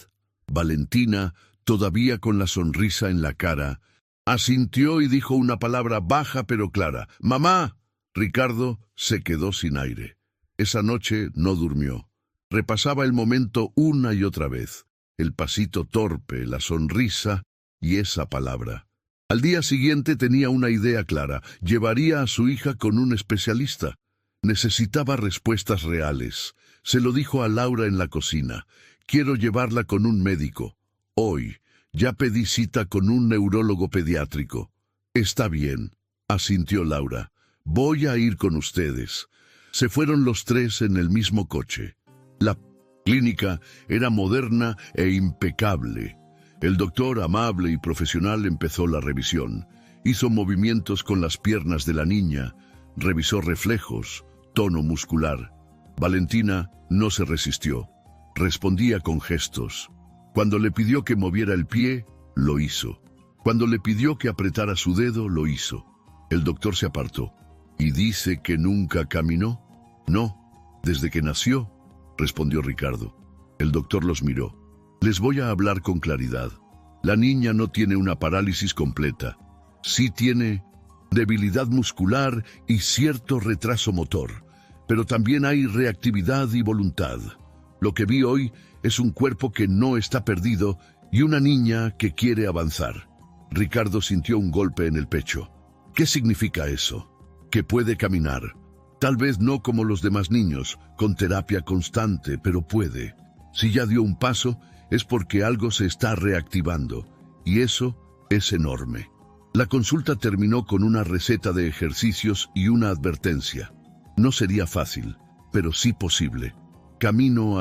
Valentina, todavía con la sonrisa en la cara, asintió y dijo una palabra baja pero clara: «¡Mamá!». Ricardo se quedó sin aire. Esa noche no durmió. Repasaba el momento una y otra vez. El pasito torpe, la sonrisa y esa palabra. Al día siguiente tenía una idea clara. Llevaría a su hija con un especialista. Necesitaba respuestas reales. Se lo dijo a Laura en la cocina. «Quiero llevarla con un médico. Hoy. Ya pedí cita con un neurólogo pediátrico». «Está bien», asintió Laura. «Voy a ir con ustedes». Se fueron los tres en el mismo coche. La clínica era moderna e impecable. El doctor, amable y profesional, empezó la revisión. Hizo movimientos con las piernas de la niña. Revisó reflejos, tono muscular. Valentina no se resistió. Respondía con gestos. Cuando le pidió que moviera el pie, lo hizo. Cuando le pidió que apretara su dedo, lo hizo. El doctor se apartó. «¿Y dice que nunca caminó?». «No, desde que nació», respondió Ricardo. El doctor los miró. «Les voy a hablar con claridad. La niña no tiene una parálisis completa. Sí tiene debilidad muscular y cierto retraso motor, pero también hay reactividad y voluntad. Lo que vi hoy es un cuerpo que no está perdido y una niña que quiere avanzar». Ricardo sintió un golpe en el pecho. «¿Qué significa eso?». «Que puede caminar. Tal vez no como los demás niños, con terapia constante, pero puede. Si ya dio un paso, es porque algo se está reactivando, y eso es enorme». La consulta terminó con una receta de ejercicios y una advertencia. No sería fácil, pero sí posible. Camino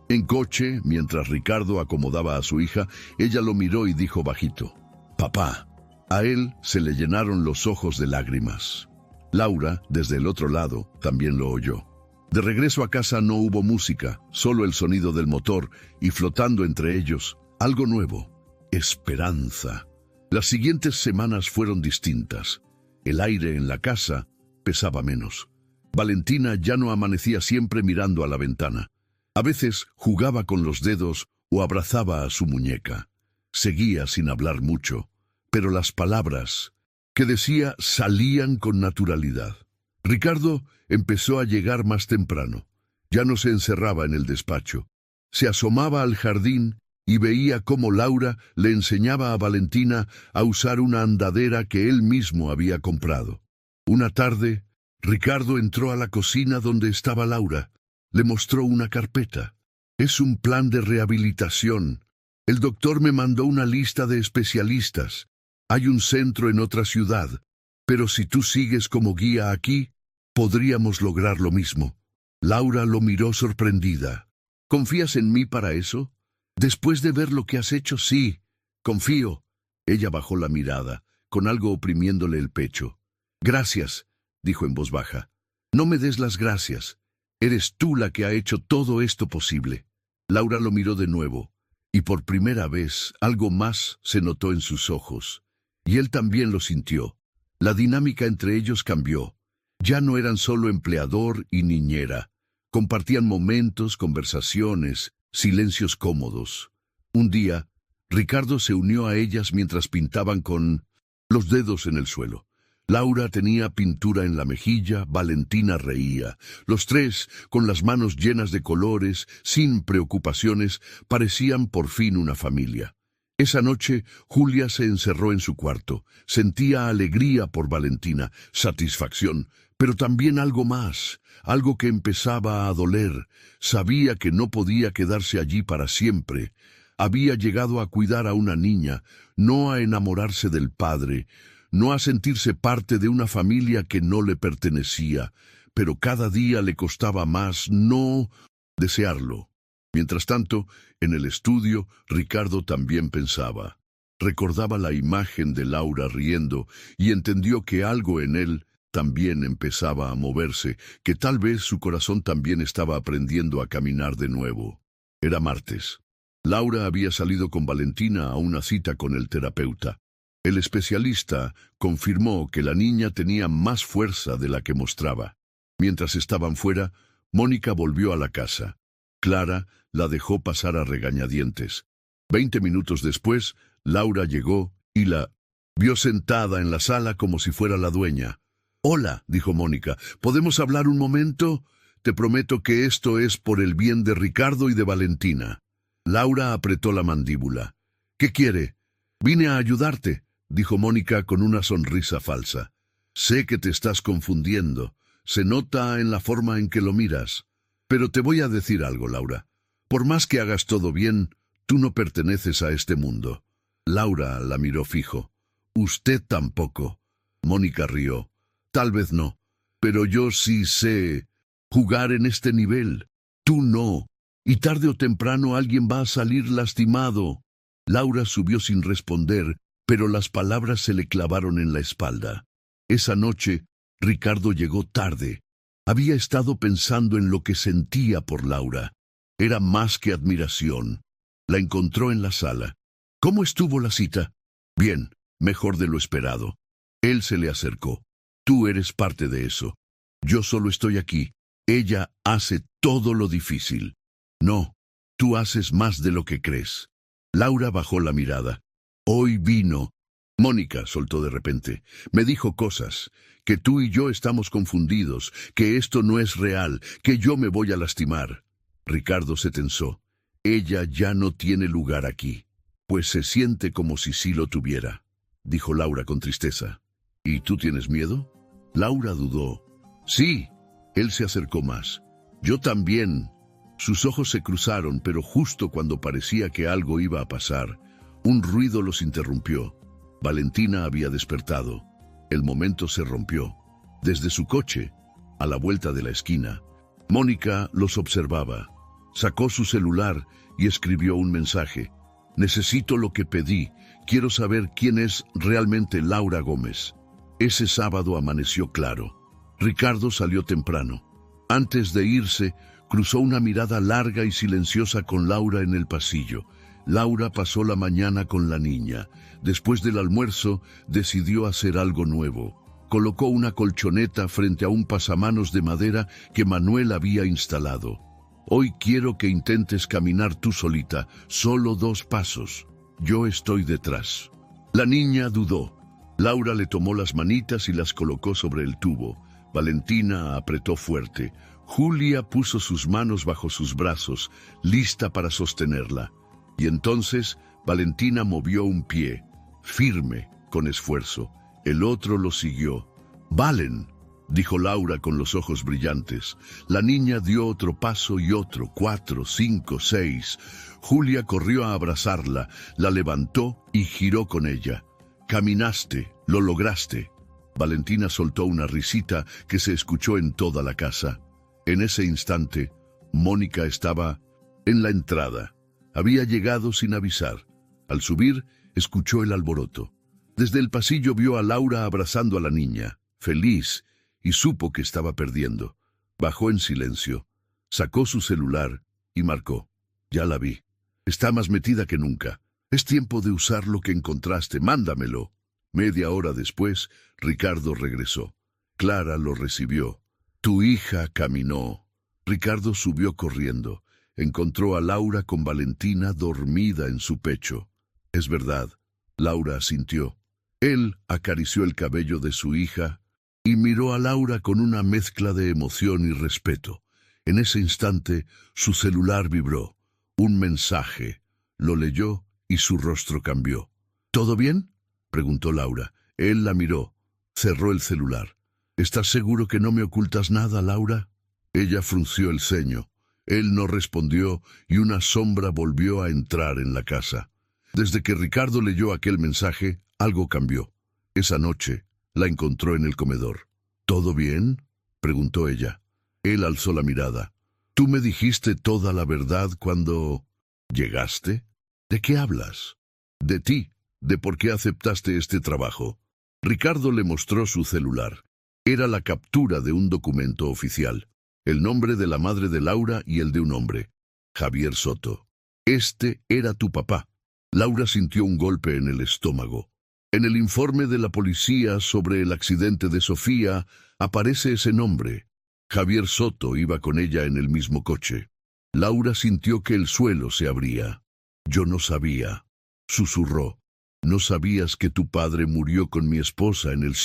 en coche, mientras Ricardo acomodaba a su hija, ella lo miró y dijo bajito: «Papá». A él se le llenaron los ojos de lágrimas. Laura, desde el otro lado, también lo oyó. De regreso a casa no hubo música, solo el sonido del motor y flotando entre ellos, algo nuevo: esperanza. Las siguientes semanas fueron distintas. El aire en la casa pesaba menos. Valentina ya no amanecía siempre mirando a la ventana. A veces jugaba con los dedos o abrazaba a su muñeca. Seguía sin hablar mucho, pero las palabras que decía salían con naturalidad. Ricardo empezó a llegar más temprano. Ya no se encerraba en el despacho. Se asomaba al jardín y veía cómo Laura le enseñaba a Valentina a usar una andadera que él mismo había comprado. Una tarde, Ricardo entró a la cocina donde estaba Laura. Le mostró una carpeta. «Es un plan de rehabilitación. El doctor me mandó una lista de especialistas. Hay un centro en otra ciudad, pero si tú sigues como guía aquí, podríamos lograr lo mismo». Laura lo miró sorprendida. «¿Confías en mí para eso? Después de ver lo que has hecho, sí, confío». Ella bajó la mirada, con algo oprimiéndole el pecho. «Gracias», dijo en voz baja. «No me des las gracias. Eres tú la que ha hecho todo esto posible». Laura lo miró de nuevo, y por primera vez algo más se notó en sus ojos. Y él también lo sintió. La dinámica entre ellos cambió. Ya no eran solo empleador y niñera. Compartían momentos, conversaciones, silencios cómodos. Un día, Ricardo se unió a ellas mientras pintaban con los dedos en el suelo. Laura tenía pintura en la mejilla, Valentina reía. Los tres, con las manos llenas de colores, sin preocupaciones, parecían por fin una familia. Esa noche, Julia se encerró en su cuarto. Sentía alegría por Valentina, satisfacción, pero también algo más, algo que empezaba a doler. Sabía que no podía quedarse allí para siempre. Había llegado a cuidar a una niña, no a enamorarse del padre, no a sentirse parte de una familia que no le pertenecía. pero cada día le costaba más no desearlo. Mientras tanto, en el estudio, Ricardo también pensaba. Recordaba la imagen de Laura riendo y entendió que algo en él también empezaba a moverse, que tal vez su corazón también estaba aprendiendo a caminar de nuevo. Era martes. Laura había salido con Valentina a una cita con el terapeuta. El especialista confirmó que la niña tenía más fuerza de la que mostraba. Mientras estaban fuera, Mónica volvió a la casa. Clara la dejó pasar a regañadientes. 20 minutos después, Laura llegó y la vio sentada en la sala como si fuera la dueña. «Hola», dijo Mónica, «¿podemos hablar un momento? Te prometo que esto es por el bien de Ricardo y de Valentina». Laura apretó la mandíbula. «¿Qué quiere?» «Vine a ayudarte», dijo Mónica con una sonrisa falsa. «Sé que te estás confundiendo. Se nota en la forma en que lo miras. Pero te voy a decir algo, Laura. Por más que hagas todo bien, tú no perteneces a este mundo». Laura la miró fijo. «Usted tampoco». Mónica rió. «Tal vez no, pero yo sí sé jugar en este nivel. Tú no. Y tarde o temprano alguien va a salir lastimado». Laura subió sin responder, pero las palabras se le clavaron en la espalda. Esa noche, Ricardo llegó tarde. Había estado pensando en lo que sentía por Laura. Era más que admiración. La encontró en la sala. «¿Cómo estuvo la cita?» «Bien, mejor de lo esperado». Él se le acercó. «Tú eres parte de eso. Yo solo estoy aquí. Ella hace todo lo difícil». «No, tú haces más de lo que crees». Laura bajó la mirada. «Hoy vino». Mónica soltó de repente. «Me dijo cosas. Que tú y yo estamos confundidos. Que esto no es real. Que yo me voy a lastimar». Ricardo se tensó. «Ella ya no tiene lugar aquí». «Pues se siente como si sí lo tuviera», dijo Laura con tristeza. «¿Y tú tienes miedo?» Laura dudó. «Sí». Él se acercó más. «Yo también». Sus ojos se cruzaron, pero justo cuando parecía que algo iba a pasar, un ruido los interrumpió. Valentina había despertado. El momento se rompió. Desde su coche, a la vuelta de la esquina, Mónica los observaba. Sacó su celular y escribió un mensaje. «Necesito lo que pedí. Quiero saber quién es realmente Laura Gómez». Ese sábado amaneció claro. Ricardo salió temprano. Antes de irse, cruzó una mirada larga y silenciosa con Laura en el pasillo. Laura pasó la mañana con la niña. Después del almuerzo, decidió hacer algo nuevo. Colocó una colchoneta frente a un pasamanos de madera que Manuel había instalado. «Hoy quiero que intentes caminar tú solita, solo 2 pasos. Yo estoy detrás». La niña dudó. Laura le tomó las manitas y las colocó sobre el tubo. Valentina apretó fuerte. Julia puso sus manos bajo sus brazos, lista para sostenerla. Y entonces Valentina movió un pie, firme, con esfuerzo. El otro lo siguió. «Valen», dijo Laura con los ojos brillantes. La niña dio otro paso y otro, 4, 5, 6. Julia corrió a abrazarla, la levantó y giró con ella. «Caminaste, lo lograste». Valentina soltó una risita que se escuchó en toda la casa. En ese instante, Mónica estaba en la entrada. Había llegado sin avisar. Al subir, escuchó el alboroto. Desde el pasillo vio a Laura abrazando a la niña, feliz, y supo que estaba perdiendo. Bajó en silencio, sacó su celular y marcó. «Ya la vi. Está más metida que nunca. Es tiempo de usar lo que encontraste. Mándamelo». Media hora después, Ricardo regresó. Clara lo recibió. «Tu hija caminó». Ricardo subió corriendo. Encontró a Laura con Valentina dormida en su pecho. «Es verdad», Laura asintió. Él acarició el cabello de su hija y miró a Laura con una mezcla de emoción y respeto. En ese instante, su celular vibró. Un mensaje. Lo leyó y su rostro cambió. «¿Todo bien?», preguntó Laura. Él la miró. Cerró el celular. «¿Estás seguro que no me ocultas nada, Laura?». Ella frunció el ceño. Él no respondió y una sombra volvió a entrar en la casa. Desde que Ricardo leyó aquel mensaje, algo cambió. Esa noche, la encontró en el comedor. «¿Todo bien?». preguntó ella. Él alzó la mirada. ¿Tú me dijiste toda la verdad cuando llegaste? ¿De qué hablas? De ti, de por qué aceptaste este trabajo. Ricardo le mostró su celular. Era la captura de un documento oficial. El nombre de la madre de Laura y el de un hombre, Javier Soto. Este era tu papá. Laura sintió un golpe en el estómago. En el informe de la policía sobre el accidente de Sofía aparece ese nombre. Javier Soto iba con ella en el mismo coche. Laura sintió que el suelo se abría. Yo no sabía, susurró. ¿No sabías que tu padre murió con mi esposa en el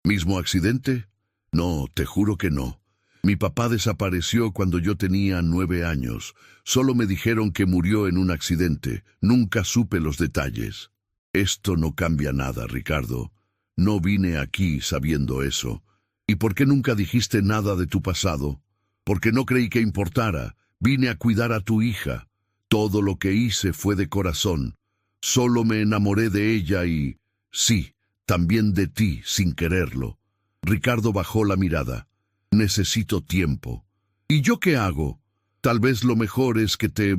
mismo accidente? No, te juro que no. Mi papá desapareció cuando yo tenía 9 años. Solo me dijeron que murió en un accidente. Nunca supe los detalles. Esto no cambia nada, Ricardo. No vine aquí sabiendo eso. ¿Y por qué nunca dijiste nada de tu pasado? Porque no creí que importara. Vine a cuidar a tu hija. Todo lo que hice fue de corazón. Solo me enamoré de ella y, sí, también de ti, sin quererlo. Ricardo bajó la mirada. Necesito tiempo. ¿Y yo qué hago? Tal vez lo mejor es que te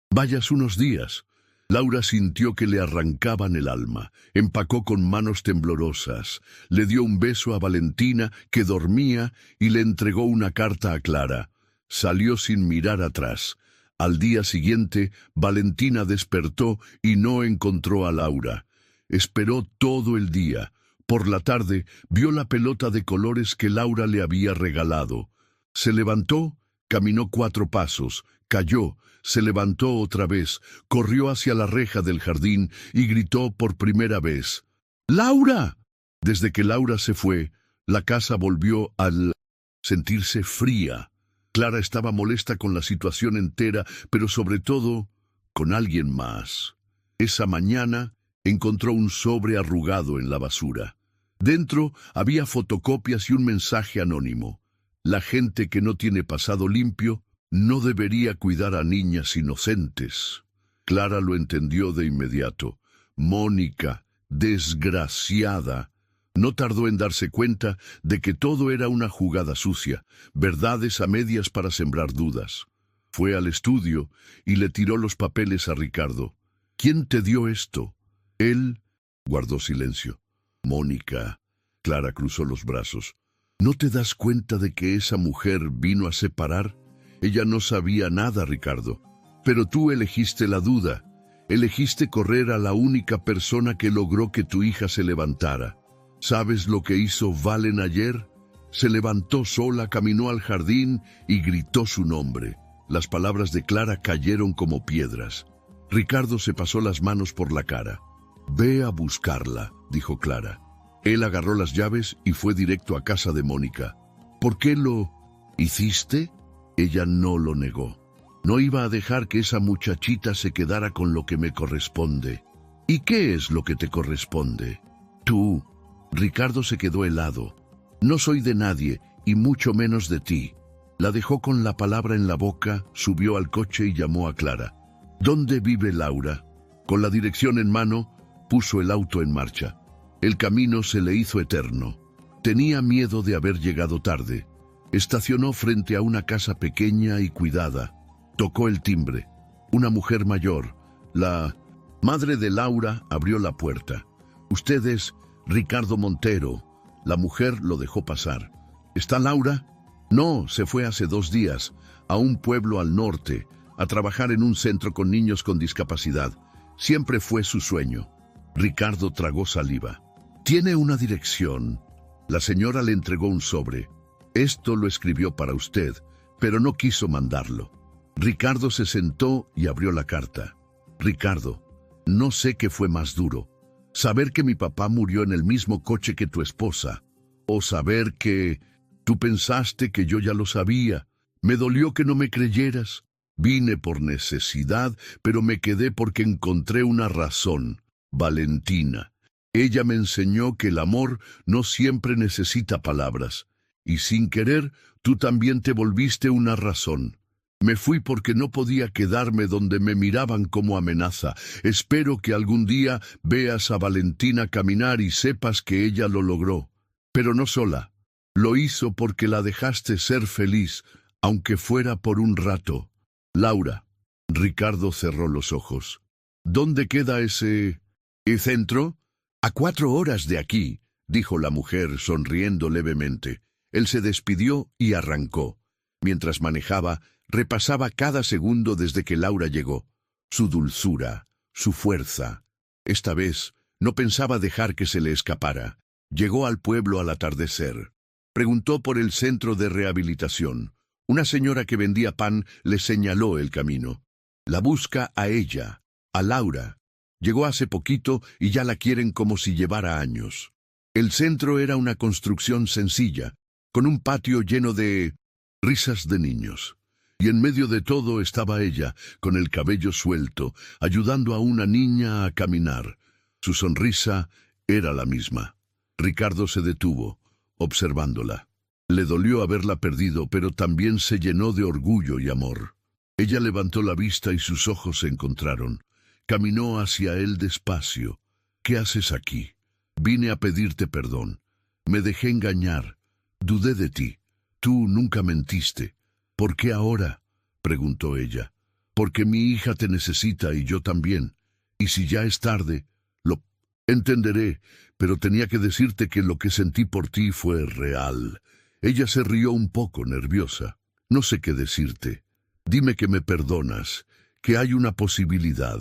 vayas unos días. Laura sintió que le arrancaban el alma. Empacó con manos temblorosas. Le dio un beso a Valentina, que dormía, y le entregó una carta a Clara. Salió sin mirar atrás. Al día siguiente, Valentina despertó y no encontró a Laura. Esperó todo el día. Por la tarde, vio la pelota de colores que Laura le había regalado. Se levantó, caminó 4 pasos, cayó, se levantó otra vez, corrió hacia la reja del jardín y gritó por primera vez. ¡Laura! Desde que Laura se fue, la casa volvió al sentirse fría. Clara estaba molesta con la situación entera, pero sobre todo con alguien más. Esa mañana encontró un sobre arrugado en la basura. Dentro había fotocopias y un mensaje anónimo. La gente que no tiene pasado limpio no debería cuidar a niñas inocentes. Clara lo entendió de inmediato. Mónica, desgraciada. No tardó en darse cuenta de que todo era una jugada sucia, verdades a medias para sembrar dudas. Fue al estudio y le tiró los papeles a Ricardo. ¿Quién te dio esto? Él guardó silencio. Mónica. Clara cruzó los brazos. ¿No te das cuenta de que esa mujer vino a separar? Ella no sabía nada, Ricardo. Pero tú elegiste la duda. Elegiste correr a la única persona que logró que tu hija se levantara. ¿Sabes lo que hizo Valen ayer? Se levantó sola, caminó al jardín y gritó su nombre. Las palabras de Clara cayeron como piedras. Ricardo se pasó las manos por la cara. «Ve a buscarla», dijo Clara. Él agarró las llaves y fue directo a casa de Mónica. «¿Por qué lo hiciste?» Ella no lo negó. «No iba a dejar que esa muchachita se quedara con lo que me corresponde». «¿Y qué es lo que te corresponde?» «Tú». Ricardo se quedó helado. «No soy de nadie, y mucho menos de ti». La dejó con la palabra en la boca, subió al coche y llamó a Clara. «¿Dónde vive Laura?» Con la dirección en mano, puso el auto en marcha. El camino se le hizo eterno. Tenía miedo de haber llegado tarde. Estacionó frente a una casa pequeña y cuidada. Tocó el timbre. Una mujer mayor, la madre de Laura, abrió la puerta. «Usted es Ricardo Montero». La mujer lo dejó pasar. «¿Está Laura?» «No, se fue hace 2 días, a un pueblo al norte, a trabajar en un centro con niños con discapacidad. Siempre fue su sueño». Ricardo tragó saliva. «Tiene una dirección». La señora le entregó un sobre. «Esto lo escribió para usted, pero no quiso mandarlo». Ricardo se sentó y abrió la carta. «Ricardo, no sé qué fue más duro. Saber que mi papá murió en el mismo coche que tu esposa, o saber que tú pensaste que yo ya lo sabía. Me dolió que no me creyeras. Vine por necesidad, pero me quedé porque encontré una razón. Valentina. Ella me enseñó que el amor no siempre necesita palabras. Y sin querer, tú también te volviste una razón. Me fui porque no podía quedarme donde me miraban como amenaza. Espero que algún día veas a Valentina caminar y sepas que ella lo logró. Pero no sola. Lo hizo porque la dejaste ser feliz, aunque fuera por un rato. Laura. Ricardo cerró los ojos. ¿Dónde queda ese centro? A 4 horas de aquí, dijo la mujer sonriendo levemente. Él se despidió y arrancó. Mientras manejaba, repasaba cada segundo desde que Laura llegó. Su dulzura, su fuerza. Esta vez no pensaba dejar que se le escapara. Llegó al pueblo al atardecer. Preguntó por el centro de rehabilitación. Una señora que vendía pan le señaló el camino. La busca a ella, a Laura. Llegó hace poquito y ya la quieren como si llevara años. El centro era una construcción sencilla, con un patio lleno de risas de niños. Y en medio de todo estaba ella, con el cabello suelto, ayudando a una niña a caminar. Su sonrisa era la misma. Ricardo se detuvo, observándola. Le dolió haberla perdido, pero también se llenó de orgullo y amor. Ella levantó la vista y sus ojos se encontraron. Caminó hacia él despacio. ¿Qué haces aquí? Vine a pedirte perdón. Me dejé engañar. Dudé de ti. Tú nunca mentiste. ¿Por qué ahora?, preguntó ella. Porque mi hija te necesita y yo también. Y si ya es tarde, lo entenderé, pero tenía que decirte que lo que sentí por ti fue real. Ella se rió un poco, nerviosa. No sé qué decirte. Dime que me perdonas, que hay una posibilidad.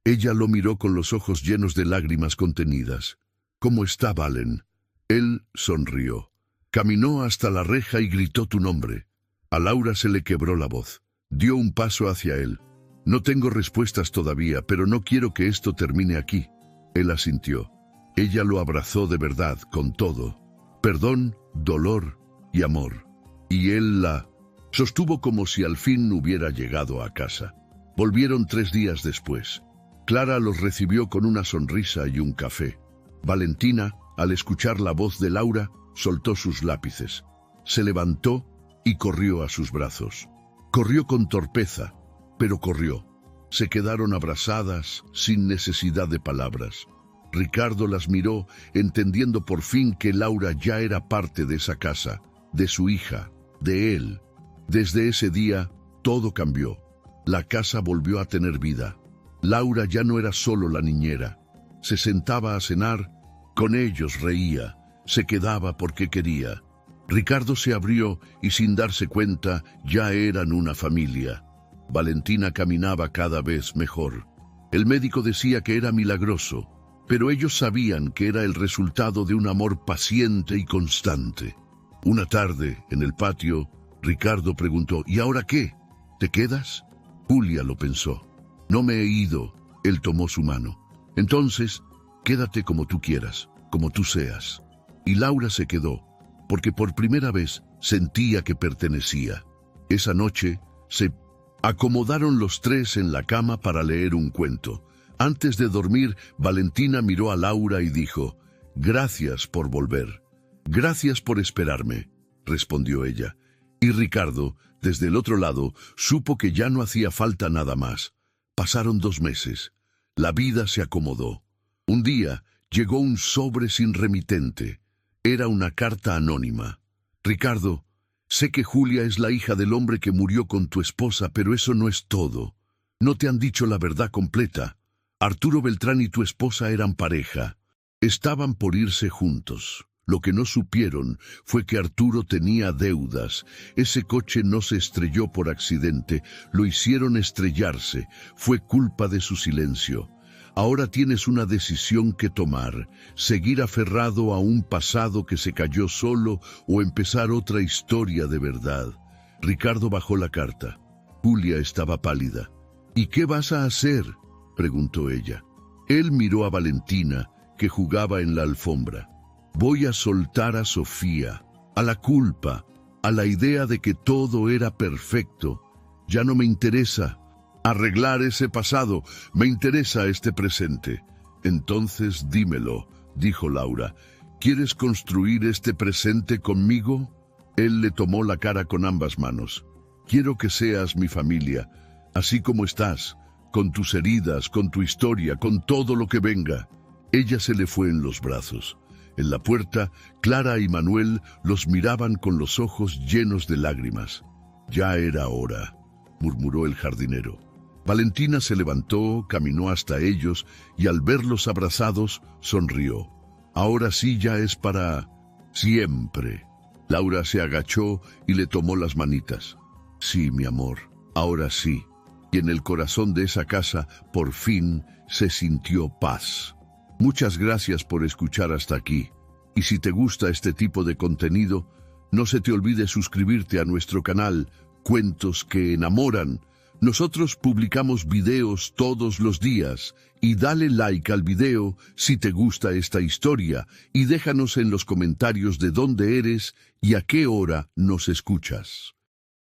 Ella lo miró con los ojos llenos de lágrimas contenidas. ¿Cómo está Valen? Él sonrió. Caminó hasta la reja y gritó tu nombre. A Laura se le quebró la voz. Dio un paso hacia él. No tengo respuestas todavía, pero no quiero que esto termine aquí. Él asintió. Ella lo abrazó de verdad, con todo. Perdón, dolor y amor. Y él la sostuvo como si al fin hubiera llegado a casa. Volvieron 3 días después. Clara los recibió con una sonrisa y un café. Valentina, al escuchar la voz de Laura, soltó sus lápices. Se levantó y corrió a sus brazos. Corrió con torpeza, pero corrió. Se quedaron abrazadas sin necesidad de palabras. Ricardo las miró, entendiendo por fin que Laura ya era parte de esa casa, de su hija, de él. Desde ese día, todo cambió. La casa volvió a tener vida. Laura ya no era solo la niñera. Se sentaba a cenar, con ellos reía, se quedaba porque quería. Ricardo se abrió y sin darse cuenta ya eran una familia. Valentina caminaba cada vez mejor. El médico decía que era milagroso, pero ellos sabían que era el resultado de un amor paciente y constante. Una tarde, en el patio, Ricardo preguntó, ¿y ahora qué? ¿Te quedas? Julia lo pensó. No me he ido. Él tomó su mano. Entonces, quédate como tú quieras, como tú seas. Y Laura se quedó, porque por primera vez sentía que pertenecía. Esa noche se acomodaron los 3 en la cama para leer un cuento. Antes de dormir, Valentina miró a Laura y dijo, «Gracias por volver. Gracias por esperarme», respondió ella. Y Ricardo, desde el otro lado, supo que ya no hacía falta nada más. Pasaron 2 meses. La vida se acomodó. Un día llegó un sobre sin remitente. Era una carta anónima. Ricardo, sé que Julia es la hija del hombre que murió con tu esposa, pero eso no es todo. No te han dicho la verdad completa. Arturo Beltrán y tu esposa eran pareja. Estaban por irse juntos. Lo que no supieron fue que Arturo tenía deudas. Ese coche no se estrelló por accidente, lo hicieron estrellarse. Fue culpa de su silencio. Ahora tienes una decisión que tomar, seguir aferrado a un pasado que se cayó solo o empezar otra historia de verdad. Ricardo bajó la carta. Julia estaba pálida. ¿Y qué vas a hacer?, preguntó ella. Él miró a Valentina, que jugaba en la alfombra. Voy a soltar a Sofía, a la culpa, a la idea de que todo era perfecto. Ya no me interesa arreglar ese pasado, me interesa este presente. Entonces dímelo, dijo Laura. ¿Quieres construir este presente conmigo? Él le tomó la cara con ambas manos. Quiero que seas mi familia, así como estás, con tus heridas, con tu historia, con todo lo que venga. Ella se le fue en los brazos. En la puerta, Clara y Manuel los miraban con los ojos llenos de lágrimas. «Ya era hora», murmuró el jardinero. Valentina se levantó, caminó hasta ellos y al verlos abrazados, sonrió. «Ahora sí ya es para siempre». Laura se agachó y le tomó las manitas. «Sí, mi amor, ahora sí». Y en el corazón de esa casa, por fin, se sintió paz. Muchas gracias por escuchar hasta aquí. Y si te gusta este tipo de contenido, no se te olvide suscribirte a nuestro canal Cuentos que Enamoran. Nosotros publicamos videos todos los días y dale like al video si te gusta esta historia y déjanos en los comentarios de dónde eres y a qué hora nos escuchas.